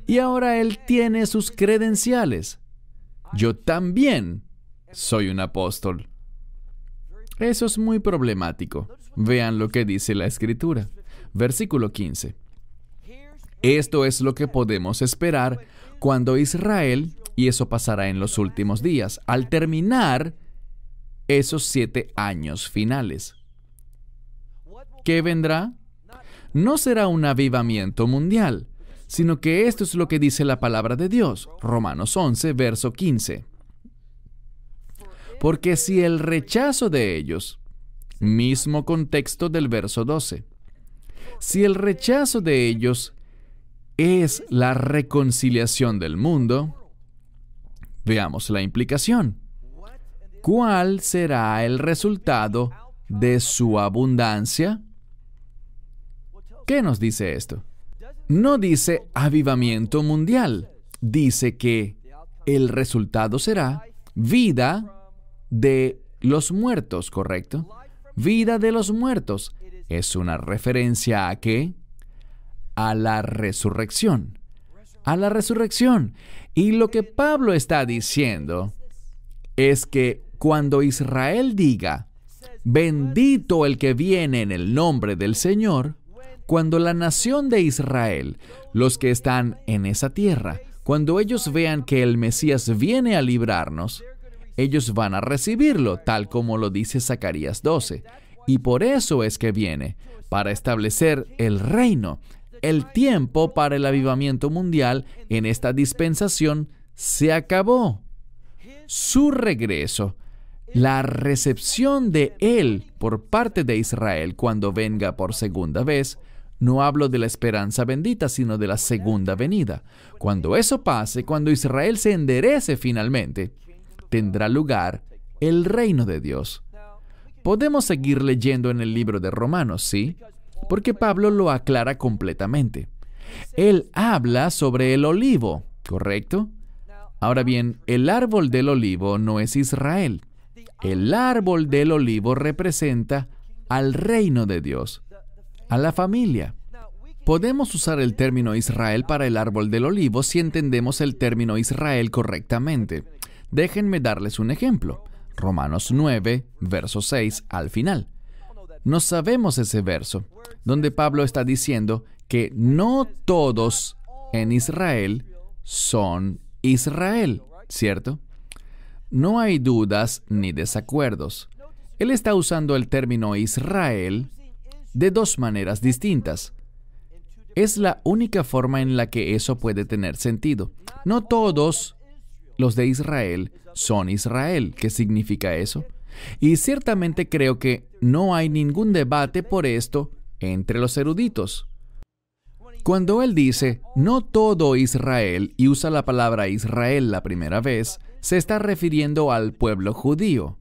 Y ahora él tiene sus credenciales. Yo también soy un apóstol. Eso es muy problemático. Vean lo que dice la Escritura. Versículo 15. Esto es lo que podemos esperar cuando Israel, y eso pasará en los últimos días, al terminar esos 7 años finales. ¿Qué vendrá? No será un avivamiento mundial, sino que esto es lo que dice la palabra de Dios. Romanos 11, verso 15. Porque si el rechazo de ellos, mismo contexto del verso 12, si el rechazo de ellos es la reconciliación del mundo, veamos la implicación. ¿Cuál será el resultado de su abundancia? ¿Qué nos dice esto? No dice avivamiento mundial. Dice que el resultado será vida de los muertos, ¿correcto? Vida de los muertos. ¿Es una referencia a qué? A la resurrección. A la resurrección. Y lo que Pablo está diciendo es que cuando Israel diga, bendito el que viene en el nombre del Señor, cuando la nación de Israel, los que están en esa tierra, cuando ellos vean que el Mesías viene a librarnos, ellos van a recibirlo, tal como lo dice Zacarías 12. Y por eso es que viene, para establecer el reino. El tiempo para el avivamiento mundial en esta dispensación se acabó. Su regreso, la recepción de Él por parte de Israel cuando venga por segunda vez, no hablo de la esperanza bendita, sino de la segunda venida. Cuando eso pase, cuando Israel se enderece finalmente, tendrá lugar el reino de Dios. Podemos seguir leyendo en el libro de Romanos, ¿sí? Porque Pablo lo aclara completamente. Él habla sobre el olivo, ¿correcto? Ahora bien, el árbol del olivo no es Israel. El árbol del olivo representa al reino de Dios, a la familia. Podemos usar el término Israel para el árbol del olivo si entendemos el término Israel correctamente. Déjenme darles un ejemplo. Romanos 9, verso 6 al final. No sabemos ese verso, donde Pablo está diciendo que no todos en Israel son Israel, ¿cierto? No hay dudas ni desacuerdos. Él está usando el término Israel de dos maneras distintas. Es la única forma en la que eso puede tener sentido. No todos los de Israel son Israel. ¿Qué significa eso? Y ciertamente creo que no hay ningún debate por esto entre los eruditos. Cuando él dice, no todo Israel, y usa la palabra Israel la primera vez, se está refiriendo al pueblo judío.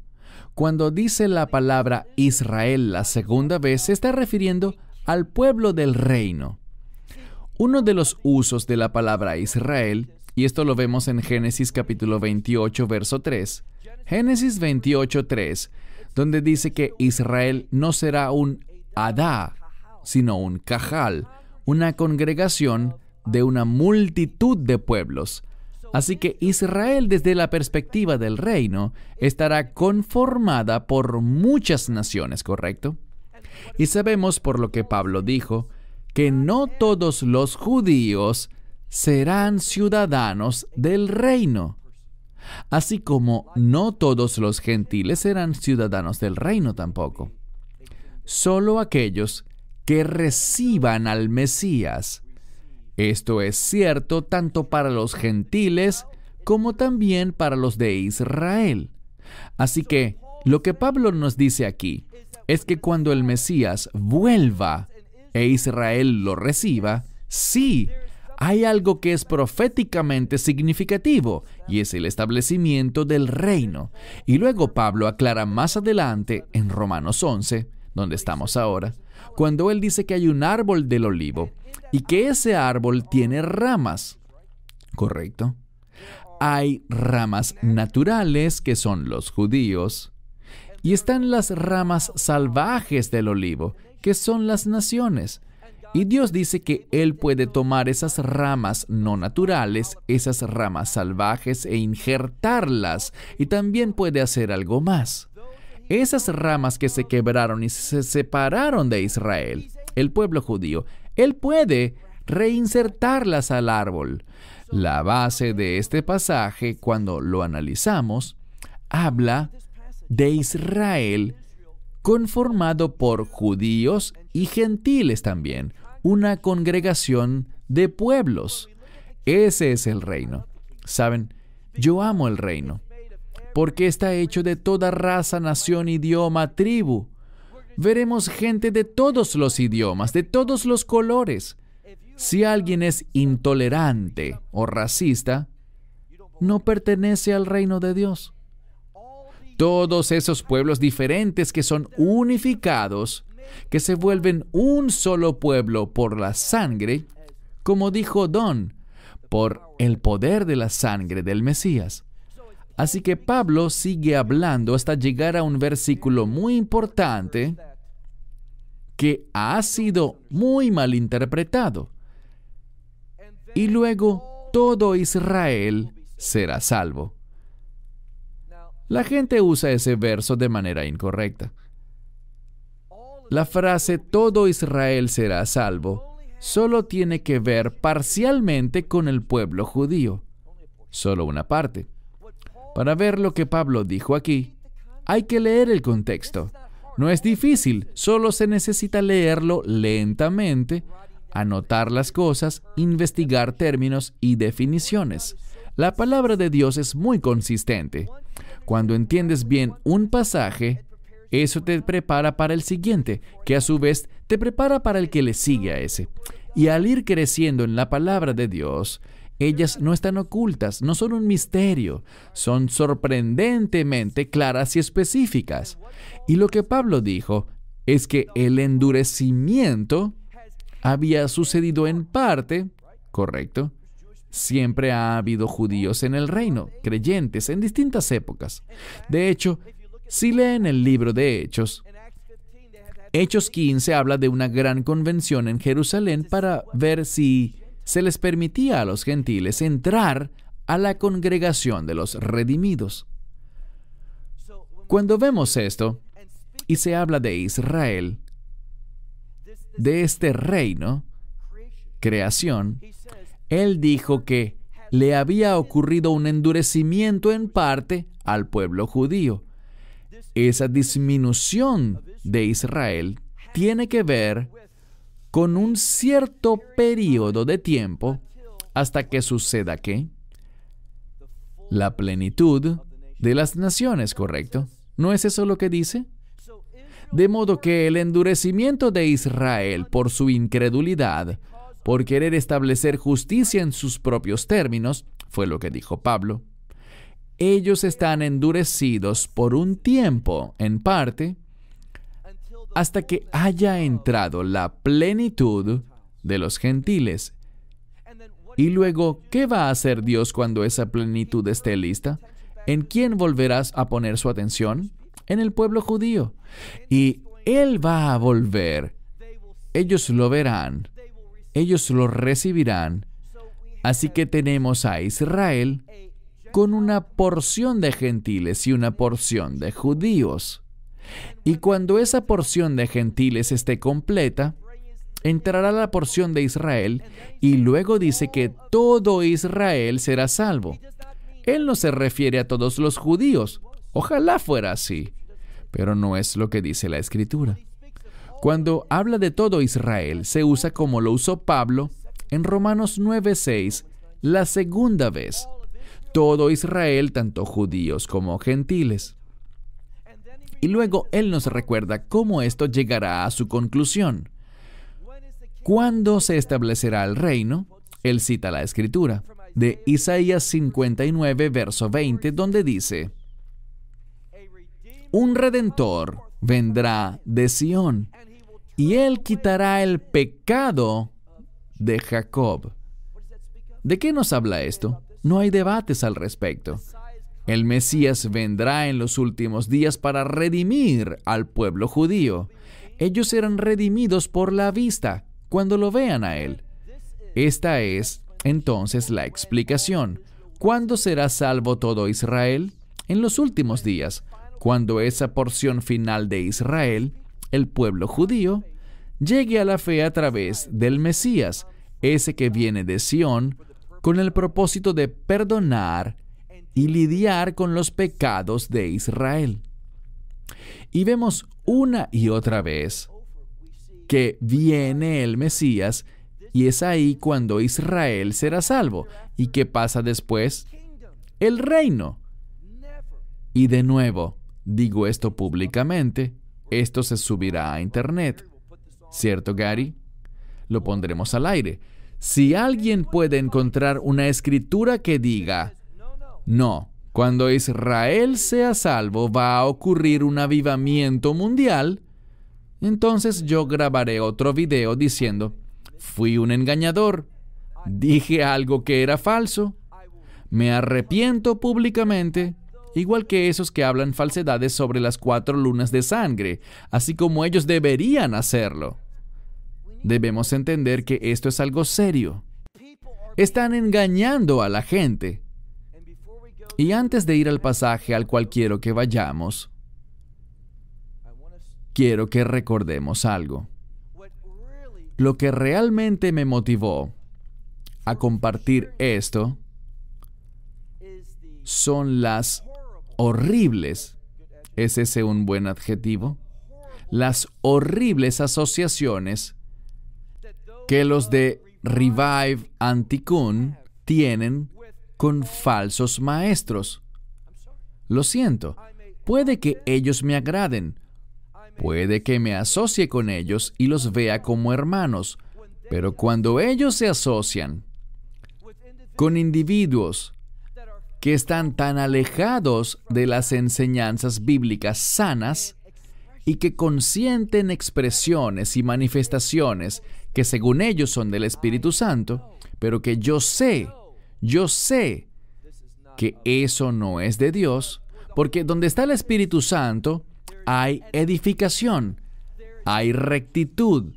Cuando dice la palabra Israel la segunda vez, se está refiriendo al pueblo del reino. Uno de los usos de la palabra Israel, y esto lo vemos en Génesis capítulo 28, verso 3. Génesis 28, 3, donde dice que Israel no será un Adá, sino un Cajal, una congregación de una multitud de pueblos. Así que Israel, desde la perspectiva del reino, estará conformada por muchas naciones, ¿correcto? Y sabemos por lo que Pablo dijo, que no todos los judíos serán ciudadanos del reino, así como no todos los gentiles serán ciudadanos del reino tampoco. Solo aquellos que reciban al Mesías. Esto es cierto tanto para los gentiles como también para los de Israel. Así que lo que Pablo nos dice aquí es que cuando el Mesías vuelva e Israel lo reciba, sí, hay algo que es proféticamente significativo, y es el establecimiento del reino. Y luego Pablo aclara más adelante, en Romanos 11, donde estamos ahora, cuando él dice que hay un árbol del olivo, y que ese árbol tiene ramas. ¿Correcto? Hay ramas naturales, que son los judíos, y están las ramas salvajes del olivo, que son las naciones. Y Dios dice que Él puede tomar esas ramas no naturales, esas ramas salvajes, e injertarlas, y también puede hacer algo más. Esas ramas que se quebraron y se separaron de Israel, el pueblo judío, Él puede reinsertarlas al árbol. La base de este pasaje, cuando lo analizamos, habla de Israel conformado por judíos y gentiles también, una congregación de pueblos. Ese es el reino. ¿Saben? Yo amo el reino, porque está hecho de toda raza, nación, idioma, tribu. Veremos gente de todos los idiomas, de todos los colores. Si alguien es intolerante o racista, no pertenece al reino de Dios. Todos esos pueblos diferentes que son unificados, que se vuelven un solo pueblo por la sangre, como dijo Don, por el poder de la sangre del Mesías. Así que Pablo sigue hablando hasta llegar a un versículo muy importante que ha sido muy mal interpretado. Y luego todo Israel será salvo. La gente usa ese verso de manera incorrecta. La frase todo Israel será salvo solo tiene que ver parcialmente con el pueblo judío, solo una parte. Para ver lo que Pablo dijo aquí, hay que leer el contexto. No es difícil, solo se necesita leerlo lentamente, anotar las cosas, investigar términos y definiciones. La palabra de Dios es muy consistente. Cuando entiendes bien un pasaje, eso te prepara para el siguiente, que a su vez te prepara para el que le sigue a ese. Y al ir creciendo en la palabra de Dios, ellas no están ocultas, no son un misterio, son sorprendentemente claras y específicas. Y lo que Pablo dijo es que el endurecimiento había sucedido en parte, ¿correcto? Siempre ha habido judíos en el reino, creyentes en distintas épocas. De hecho, si leen el libro de Hechos, Hechos 15 habla de una gran convención en Jerusalén para ver si se les permitía a los gentiles entrar a la congregación de los redimidos. Cuando vemos esto, y se habla de Israel, de este reino, creación, él dijo que le había ocurrido un endurecimiento en parte al pueblo judío. Esa disminución de Israel tiene que ver con un cierto periodo de tiempo hasta que suceda ¿qué? La plenitud de las naciones, ¿correcto? ¿No es eso lo que dice? De modo que el endurecimiento de Israel por su incredulidad, por querer establecer justicia en sus propios términos, fue lo que dijo Pablo. Ellos están endurecidos por un tiempo, en parte, hasta que haya entrado la plenitud de los gentiles. Y luego, ¿qué va a hacer Dios cuando esa plenitud esté lista? ¿En quién volverás a poner su atención? En el pueblo judío. Y Él va a volver. Ellos lo verán. Ellos lo recibirán. Así que tenemos a Israel con una porción de gentiles y una porción de judíos. Y cuando esa porción de gentiles esté completa, entrará la porción de Israel, y luego dice que todo Israel será salvo. Él no se refiere a todos los judíos. Ojalá fuera así, pero no es lo que dice la Escritura. Cuando habla de todo Israel, se usa como lo usó Pablo en Romanos 9:6, la segunda vez. Todo Israel, tanto judíos como gentiles. Y luego él nos recuerda cómo esto llegará a su conclusión. ¿Cuándo se establecerá el reino? Él cita la Escritura de Isaías 59, verso 20, donde dice: un Redentor vendrá de Sión, y Él quitará el pecado de Jacob. ¿De qué nos habla esto? No hay debates al respecto. El Mesías vendrá en los últimos días para redimir al pueblo judío. Ellos serán redimidos por la vista cuando lo vean a Él. Esta es, entonces, la explicación. ¿Cuándo será salvo todo Israel? En los últimos días, cuando esa porción final de Israel, el pueblo judío, llegue a la fe a través del Mesías, ese que viene de Sión, con el propósito de perdonar y lidiar con los pecados de Israel. Y vemos una y otra vez que viene el Mesías, y es ahí cuando Israel será salvo. ¿Y qué pasa después? El reino. Y de nuevo, digo esto públicamente, esto se subirá a internet. ¿Cierto, Gary? Lo pondremos al aire. Si alguien puede encontrar una escritura que diga: no, cuando Israel sea salvo va a ocurrir un avivamiento mundial, entonces yo grabaré otro video diciendo: fui un engañador, dije algo que era falso, me arrepiento públicamente, igual que esos que hablan falsedades sobre las 4 lunas de sangre, así como ellos deberían hacerlo. Debemos entender que esto es algo serio. Están engañando a la gente. Y antes de ir al pasaje al cual quiero que vayamos, quiero que recordemos algo. Lo que realmente me motivó a compartir esto son las horribles, ¿es ese un buen adjetivo? Las horribles asociaciones que los de Revive Antiquón tienen con falsos maestros. Lo siento, puede que ellos me agraden, puede que me asocie con ellos y los vea como hermanos, pero cuando ellos se asocian con individuos que están tan alejados de las enseñanzas bíblicas sanas y que consienten expresiones y manifestaciones que según ellos son del Espíritu Santo, pero que yo sé que eso no es de Dios, porque donde está el Espíritu Santo hay edificación, hay rectitud.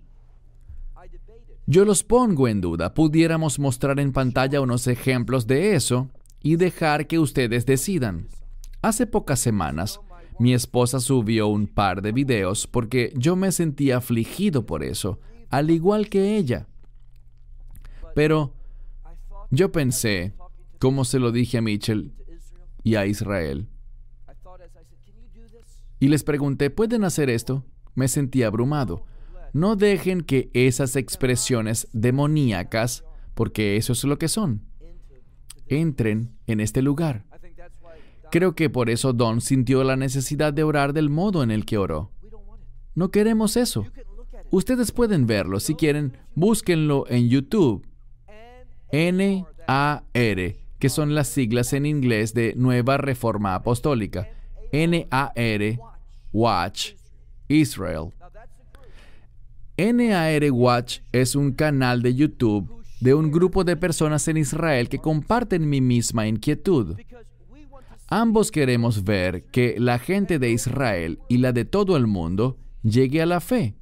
Yo los pongo en duda. Pudiéramos mostrar en pantalla unos ejemplos de eso y dejar que ustedes decidan. Hace pocas semanas, mi esposa subió un par de videos porque yo me sentía afligido por eso, al igual que ella. Pero yo pensé, como se lo dije a Mitchell y a Israel, y les pregunté, ¿pueden hacer esto? Me sentí abrumado. No dejen que esas expresiones demoníacas, porque eso es lo que son, entren en este lugar. Creo que por eso Don sintió la necesidad de orar del modo en el que oró. No queremos eso. Ustedes pueden verlo. Si quieren, búsquenlo en YouTube. NAR, que son las siglas en inglés de Nueva Reforma Apostólica. NAR Watch Israel. NAR Watch es un canal de YouTube de un grupo de personas en Israel que comparten mi misma inquietud. Ambos queremos ver que la gente de Israel y la de todo el mundo llegue a la fe.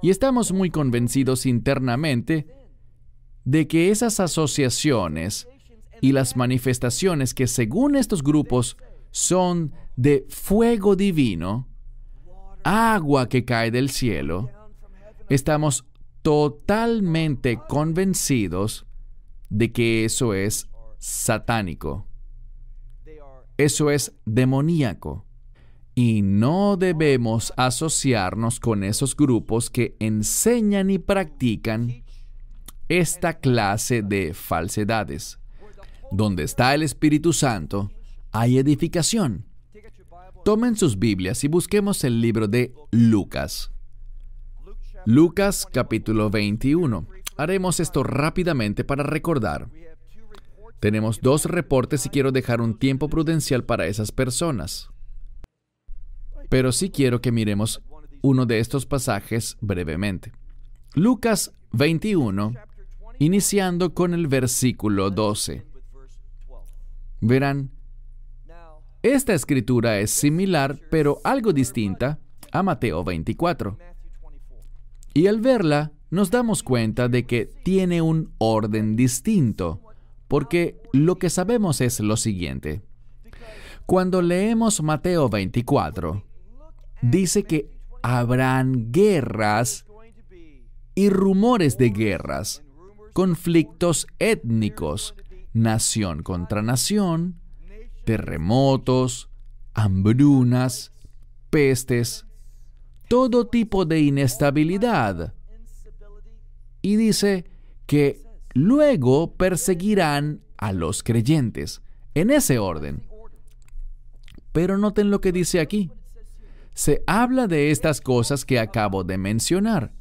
Y estamos muy convencidos internamente de que esas asociaciones y las manifestaciones que según estos grupos son de fuego divino, agua que cae del cielo, estamos totalmente convencidos de que eso es satánico. Eso es demoníaco. Y no debemos asociarnos con esos grupos que enseñan y practican esta clase de falsedades. Donde está el Espíritu Santo, hay edificación. Tomen sus Biblias y busquemos el libro de Lucas. Lucas capítulo 21. Haremos esto rápidamente para recordar. Tenemos 2 reportes y quiero dejar un tiempo prudencial para esas personas. Pero sí quiero que miremos uno de estos pasajes brevemente. Lucas 21, iniciando con el versículo 12. Verán, esta escritura es similar, pero algo distinta a Mateo 24. Y al verla, nos damos cuenta de que tiene un orden distinto, porque lo que sabemos es lo siguiente. Cuando leemos Mateo 24, dice que habrán guerras y rumores de guerras, conflictos étnicos, nación contra nación, terremotos, hambrunas, pestes, todo tipo de inestabilidad. Y dice que luego perseguirán a los creyentes, en ese orden. Pero noten lo que dice aquí. Se habla de estas cosas que acabo de mencionar: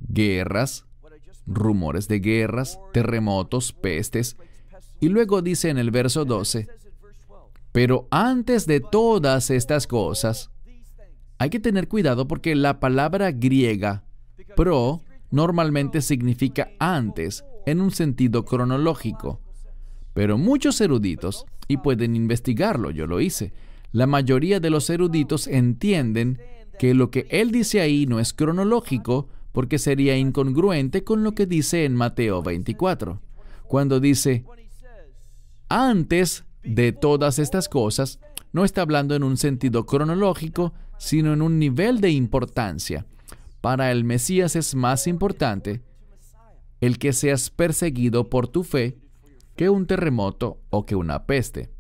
guerras, rumores de guerras, terremotos, pestes. Y luego dice en el verso 12, pero antes de todas estas cosas, hay que tener cuidado porque la palabra griega pro normalmente significa antes, en un sentido cronológico. Pero muchos eruditos, y pueden investigarlo, yo lo hice, la mayoría de los eruditos entienden que lo que él dice ahí no es cronológico porque sería incongruente con lo que dice en Mateo 24. Cuando dice, antes de todas estas cosas, no está hablando en un sentido cronológico, sino en un nivel de importancia. Para el Mesías es más importante el que seas perseguido por tu fe que un terremoto o que una peste.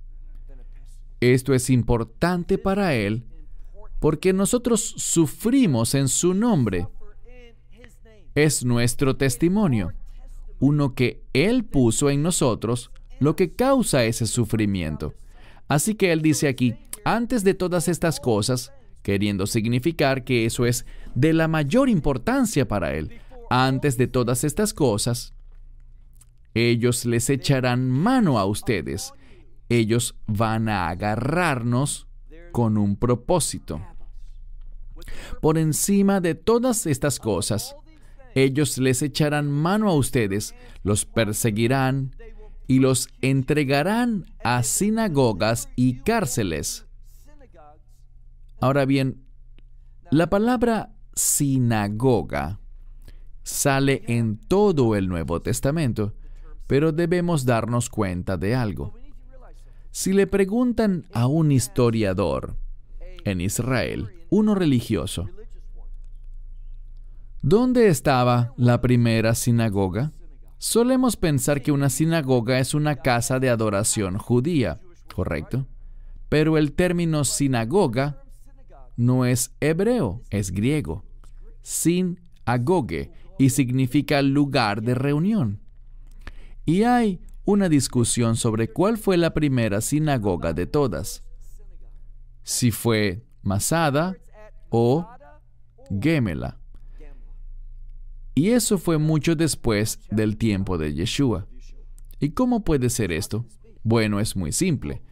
Esto es importante para Él porque nosotros sufrimos en su nombre. Es nuestro testimonio, uno que Él puso en nosotros, lo que causa ese sufrimiento. Así que Él dice aquí, antes de todas estas cosas, queriendo significar que eso es de la mayor importancia para Él. Antes de todas estas cosas, ellos les echarán mano a ustedes. Ellos van a agarrarnos con un propósito. Por encima de todas estas cosas, ellos les echarán mano a ustedes, los perseguirán y los entregarán a sinagogas y cárceles. Ahora bien, la palabra sinagoga sale en todo el Nuevo Testamento, pero debemos darnos cuenta de algo. Si le preguntan a un historiador en Israel, uno religioso, ¿dónde estaba la primera sinagoga? Solemos pensar que una sinagoga es una casa de adoración judía, ¿correcto? Pero el término sinagoga no es hebreo, es griego. Sin-agoge, y significa lugar de reunión. Y hay una discusión sobre cuál fue la primera sinagoga de todas. Si fue Masada o Gemela. Y eso fue mucho después del tiempo de Yeshua. ¿Y cómo puede ser esto? Bueno, es muy simple.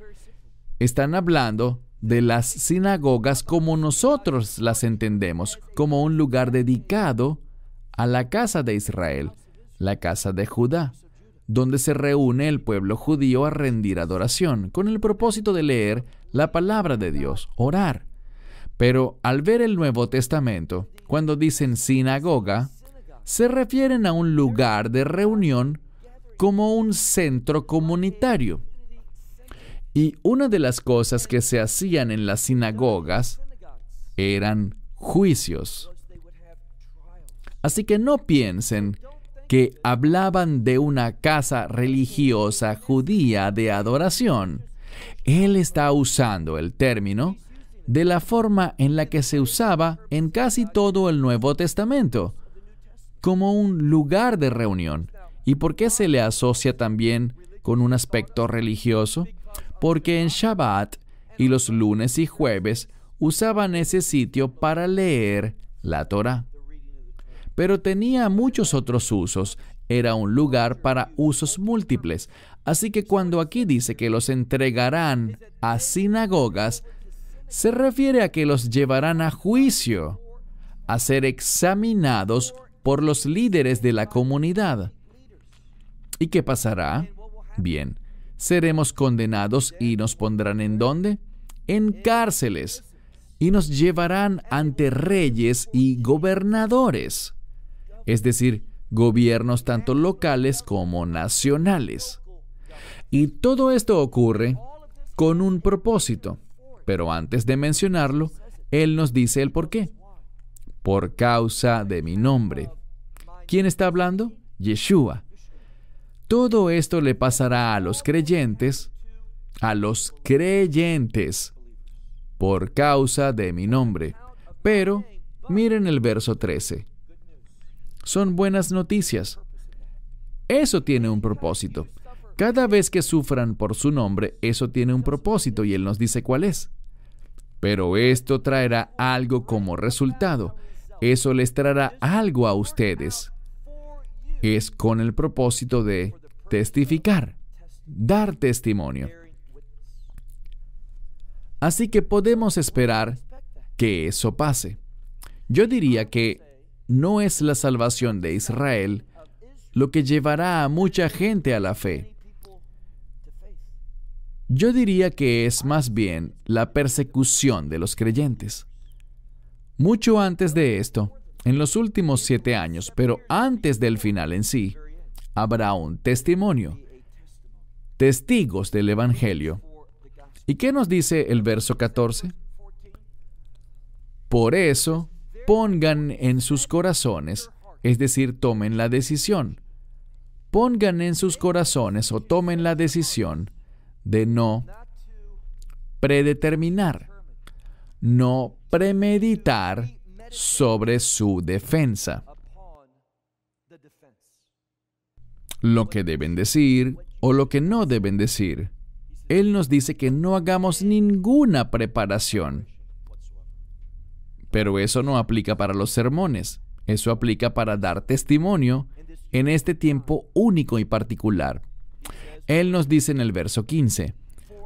Están hablando de las sinagogas como nosotros las entendemos, como un lugar dedicado a la casa de Israel, la casa de Judá, donde se reúne el pueblo judío a rendir adoración, con el propósito de leer la palabra de Dios, orar. Pero al ver el Nuevo Testamento, cuando dicen sinagoga, se refieren a un lugar de reunión como un centro comunitario. Y una de las cosas que se hacían en las sinagogas eran juicios. Así que no piensen que hablaban de una casa religiosa judía de adoración. Él está usando el término de la forma en la que se usaba en casi todo el Nuevo Testamento, como un lugar de reunión. ¿Y por qué se le asocia también con un aspecto religioso? Porque en Shabbat y los lunes y jueves usaban ese sitio para leer la Torá. pero tenía muchos otros usos. Era un lugar para usos múltiples. Así que cuando aquí dice que los entregarán a sinagogas, se refiere a que los llevarán a juicio, a ser examinados por los líderes de la comunidad. ¿Y qué pasará? Bien, seremos condenados y nos pondrán ¿en dónde? En cárceles, y nos llevarán ante reyes y gobernadores, es decir, gobiernos tanto locales como nacionales. Y todo esto ocurre con un propósito, pero antes de mencionarlo, Él nos dice el por qué. Por causa de mi nombre. ¿Quién está hablando? Yeshua. Todo esto le pasará a los creyentes, por causa de mi nombre. Pero, miren el verso 13. Son buenas noticias. Eso tiene un propósito. Cada vez que sufran por su nombre, eso tiene un propósito y Él nos dice cuál es. Pero esto traerá algo como resultado. Eso les traerá algo a ustedes. Es con el propósito de testificar, dar testimonio. Así que podemos esperar que eso pase. Yo diría que no es la salvación de Israel lo que llevará a mucha gente a la fe. Yo diría que es más bien la persecución de los creyentes. Mucho antes de esto, en los últimos 7 años, pero antes del final en sí, habrá un testimonio, testigos del Evangelio. ¿Y qué nos dice el verso 14? Por eso, pongan en sus corazones, es decir, tomen la decisión. Pongan en sus corazones o tomen la decisión de no predeterminar, no premeditar sobre su defensa. Lo que deben decir o lo que no deben decir. Él nos dice que no hagamos ninguna preparación. Pero eso no aplica para los sermones. Eso aplica para dar testimonio en este tiempo único y particular. Él nos dice en el verso 15,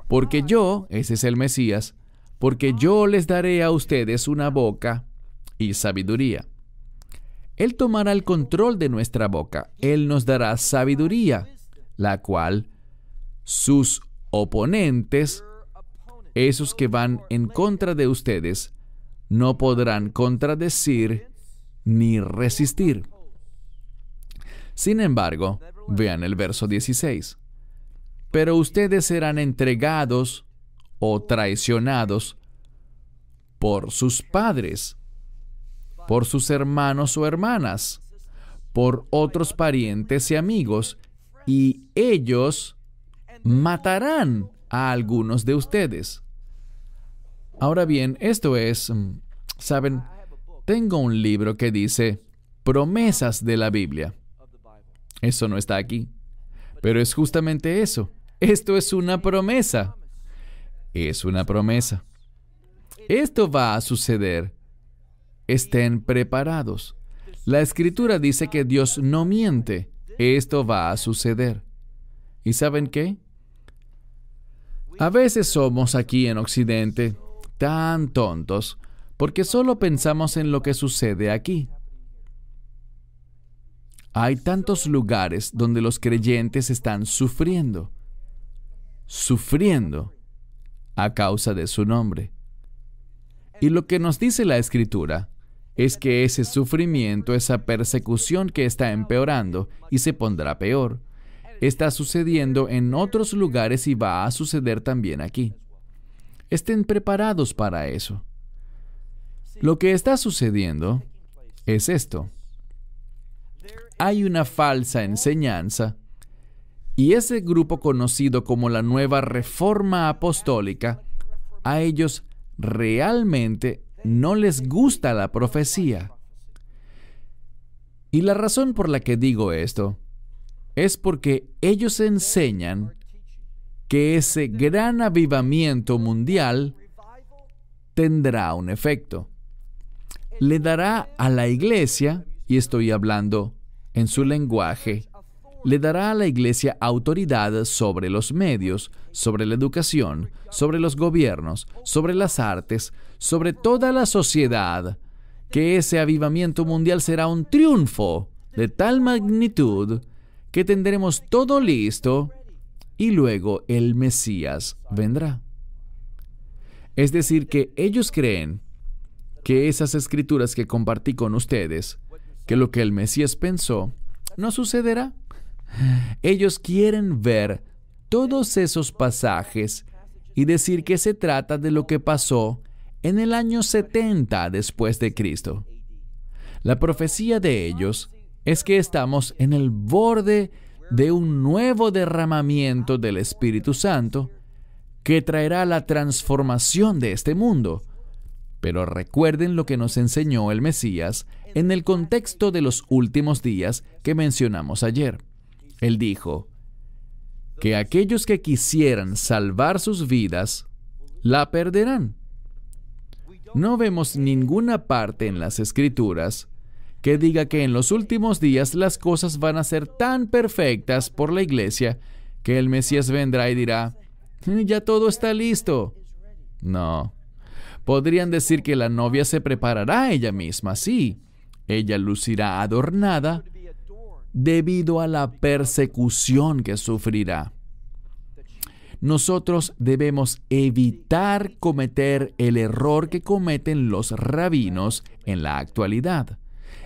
porque yo, ese es el Mesías, porque yo les daré a ustedes una boca y sabiduría. Él tomará el control de nuestra boca. Él nos dará sabiduría, la cual sus oponentes, esos que van en contra de ustedes, no podrán contradecir ni resistir. Sin embargo, vean el verso 16. Pero ustedes serán entregados o traicionados por sus padres, por sus hermanos o hermanas, por otros parientes y amigos, y ellos matarán a algunos de ustedes. Ahora bien, esto es, ¿saben? Tengo un libro que dice Promesas de la Biblia. Eso no está aquí, pero es justamente eso. Esto es una promesa. Es una promesa. Esto va a suceder. Estén preparados. La Escritura dice que Dios no miente. Esto va a suceder. ¿Y saben qué? A veces somos aquí en Occidente tan tontos porque solo pensamos en lo que sucede aquí. Hay tantos lugares donde los creyentes están sufriendo a causa de su nombre. Y lo que nos dice la Escritura es que ese sufrimiento, esa persecución que está empeorando y se pondrá peor, está sucediendo en otros lugares y va a suceder también aquí. Estén preparados para eso. Lo que está sucediendo es esto. Hay una falsa enseñanza y ese grupo conocido como la Nueva Reforma Apostólica, a ellos realmente no les gusta la profecía. Y la razón por la que digo esto es porque ellos enseñan que ese gran avivamiento mundial tendrá un efecto. Le dará a la iglesia, y estoy hablando en su lenguaje, le dará a la iglesia autoridad sobre los medios, sobre la educación, sobre los gobiernos, sobre las artes, sobre toda la sociedad, que ese avivamiento mundial será un triunfo de tal magnitud que tendremos todo listo y luego el Mesías vendrá. Es decir, que ellos creen que esas escrituras que compartí con ustedes, que lo que el Mesías pensó, no sucederá. Ellos quieren ver todos esos pasajes y decir que se trata de lo que pasó en el año 70 después de Cristo. La profecía de ellos es que estamos en el borde de un nuevo derramamiento del Espíritu Santo que traerá la transformación de este mundo. Pero recuerden lo que nos enseñó el Mesías en el contexto de los últimos días que mencionamos ayer. Él dijo que aquellos que quisieran salvar sus vidas, la perderán. No vemos ninguna parte en las Escrituras que diga que en los últimos días las cosas van a ser tan perfectas por la iglesia que el Mesías vendrá y dirá, ya todo está listo. No. Podrían decir que la novia se preparará ella misma, sí. Ella lucirá adornada debido a la persecución que sufrirá. Nosotros debemos evitar cometer el error que cometen los rabinos en la actualidad.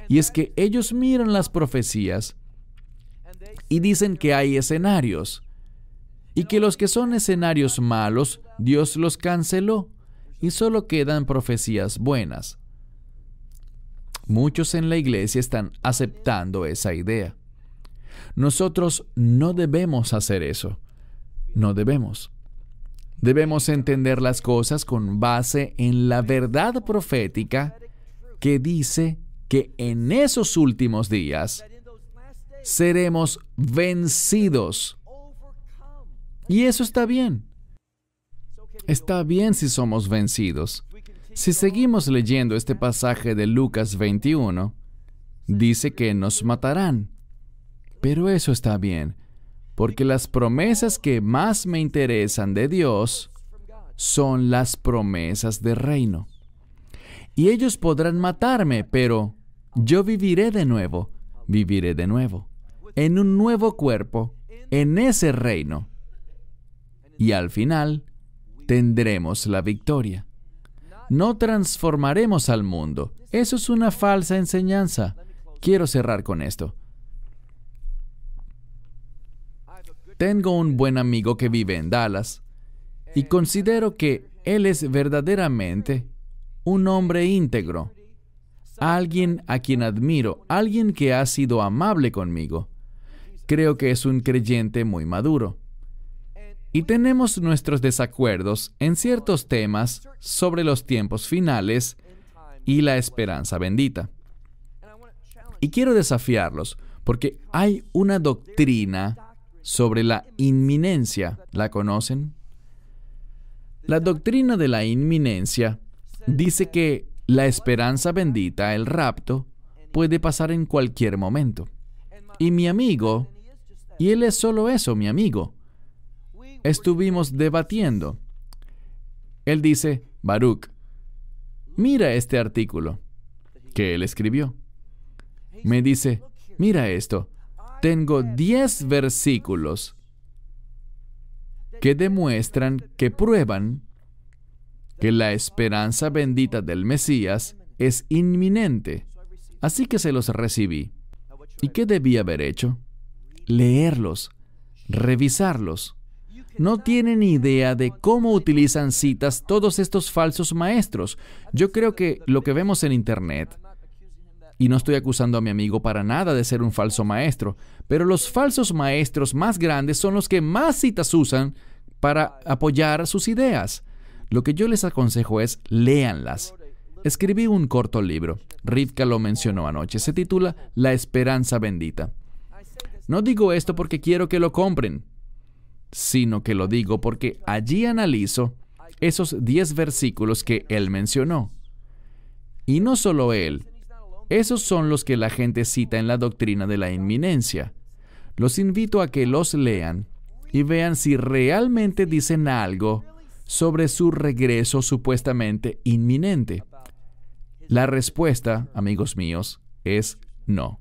Y es que ellos miran las profecías y dicen que hay escenarios, y que los que son escenarios malos, Dios los canceló, y solo quedan profecías buenas. Muchos en la iglesia están aceptando esa idea. Nosotros no debemos hacer eso. No debemos. Debemos entender las cosas con base en la verdad profética que dice que en esos últimos días seremos vencidos. Y eso está bien. Está bien si somos vencidos. Si seguimos leyendo este pasaje de Lucas 21, dice que nos matarán. Pero eso está bien, porque las promesas que más me interesan de Dios son las promesas de reino. Y ellos podrán matarme, pero yo viviré de nuevo, en un nuevo cuerpo, en ese reino. Y al final, tendremos la victoria. No transformaremos al mundo. Eso es una falsa enseñanza. Quiero cerrar con esto. Tengo un buen amigo que vive en Dallas y considero que él es verdaderamente un hombre íntegro, alguien a quien admiro, alguien que ha sido amable conmigo. Creo que es un creyente muy maduro. Y tenemos nuestros desacuerdos en ciertos temas sobre los tiempos finales y la esperanza bendita. Y quiero desafiarlos, porque hay una doctrina sobre la inminencia. ¿La conocen? La doctrina de la inminencia dice que la esperanza bendita, el rapto, puede pasar en cualquier momento. Y mi amigo, y él es solo eso, mi amigo, estuvimos debatiendo. Él dice, Baruch, mira este artículo que él escribió. Me dice, mira esto, tengo 10 versículos que demuestran, que prueban que la esperanza bendita del Mesías es inminente. Así que se los recibí. ¿Y qué debí haber hecho? Leerlos, revisarlos. No tienen idea de cómo utilizan citas todos estos falsos maestros. Yo creo que lo que vemos en Internet, y no estoy acusando a mi amigo para nada de ser un falso maestro, pero los falsos maestros más grandes son los que más citas usan para apoyar sus ideas. Lo que yo les aconsejo es, léanlas. Escribí un corto libro, Rivka lo mencionó anoche, se titula La Esperanza Bendita. No digo esto porque quiero que lo compren, sino que lo digo porque allí analizo esos 10 versículos que él mencionó. Y no solo él, Esos son los que la gente cita en la doctrina de la inminencia. Los invito a que los lean y vean si realmente dicen algo sobre su regreso supuestamente inminente. La respuesta, amigos míos, es no.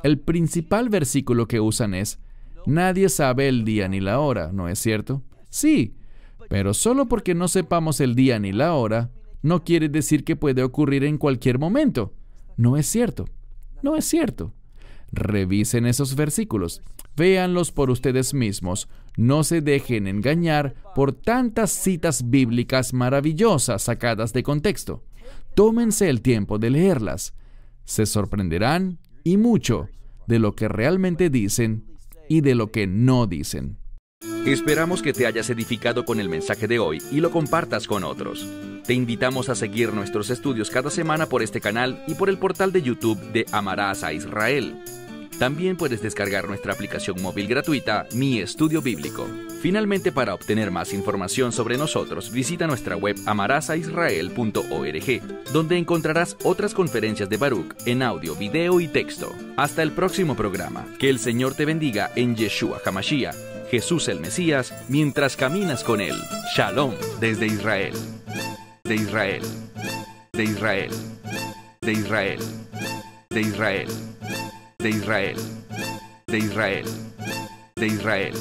El principal versículo que usan es: nadie sabe el día ni la hora, ¿no es cierto? Sí, pero solo porque no sepamos el día ni la hora, no quiere decir que puede ocurrir en cualquier momento. No es cierto. No es cierto. Revisen esos versículos. Véanlos por ustedes mismos. No se dejen engañar por tantas citas bíblicas maravillosas sacadas de contexto. Tómense el tiempo de leerlas. Se sorprenderán, y mucho, de lo que realmente dicen y de lo que no dicen. Esperamos que te hayas edificado con el mensaje de hoy y lo compartas con otros. Te invitamos a seguir nuestros estudios cada semana por este canal y por el portal de YouTube de Amarás a Israel. También puedes descargar nuestra aplicación móvil gratuita, Mi Estudio Bíblico. Finalmente, para obtener más información sobre nosotros, visita nuestra web amarasaisrael.org, donde encontrarás otras conferencias de Baruch en audio, video y texto. Hasta el próximo programa. Que el Señor te bendiga en Yeshua HaMashiach, Jesús el Mesías, mientras caminas con Él. Shalom desde Israel. De Israel. De Israel. De Israel. De Israel. De Israel, de Israel, de Israel.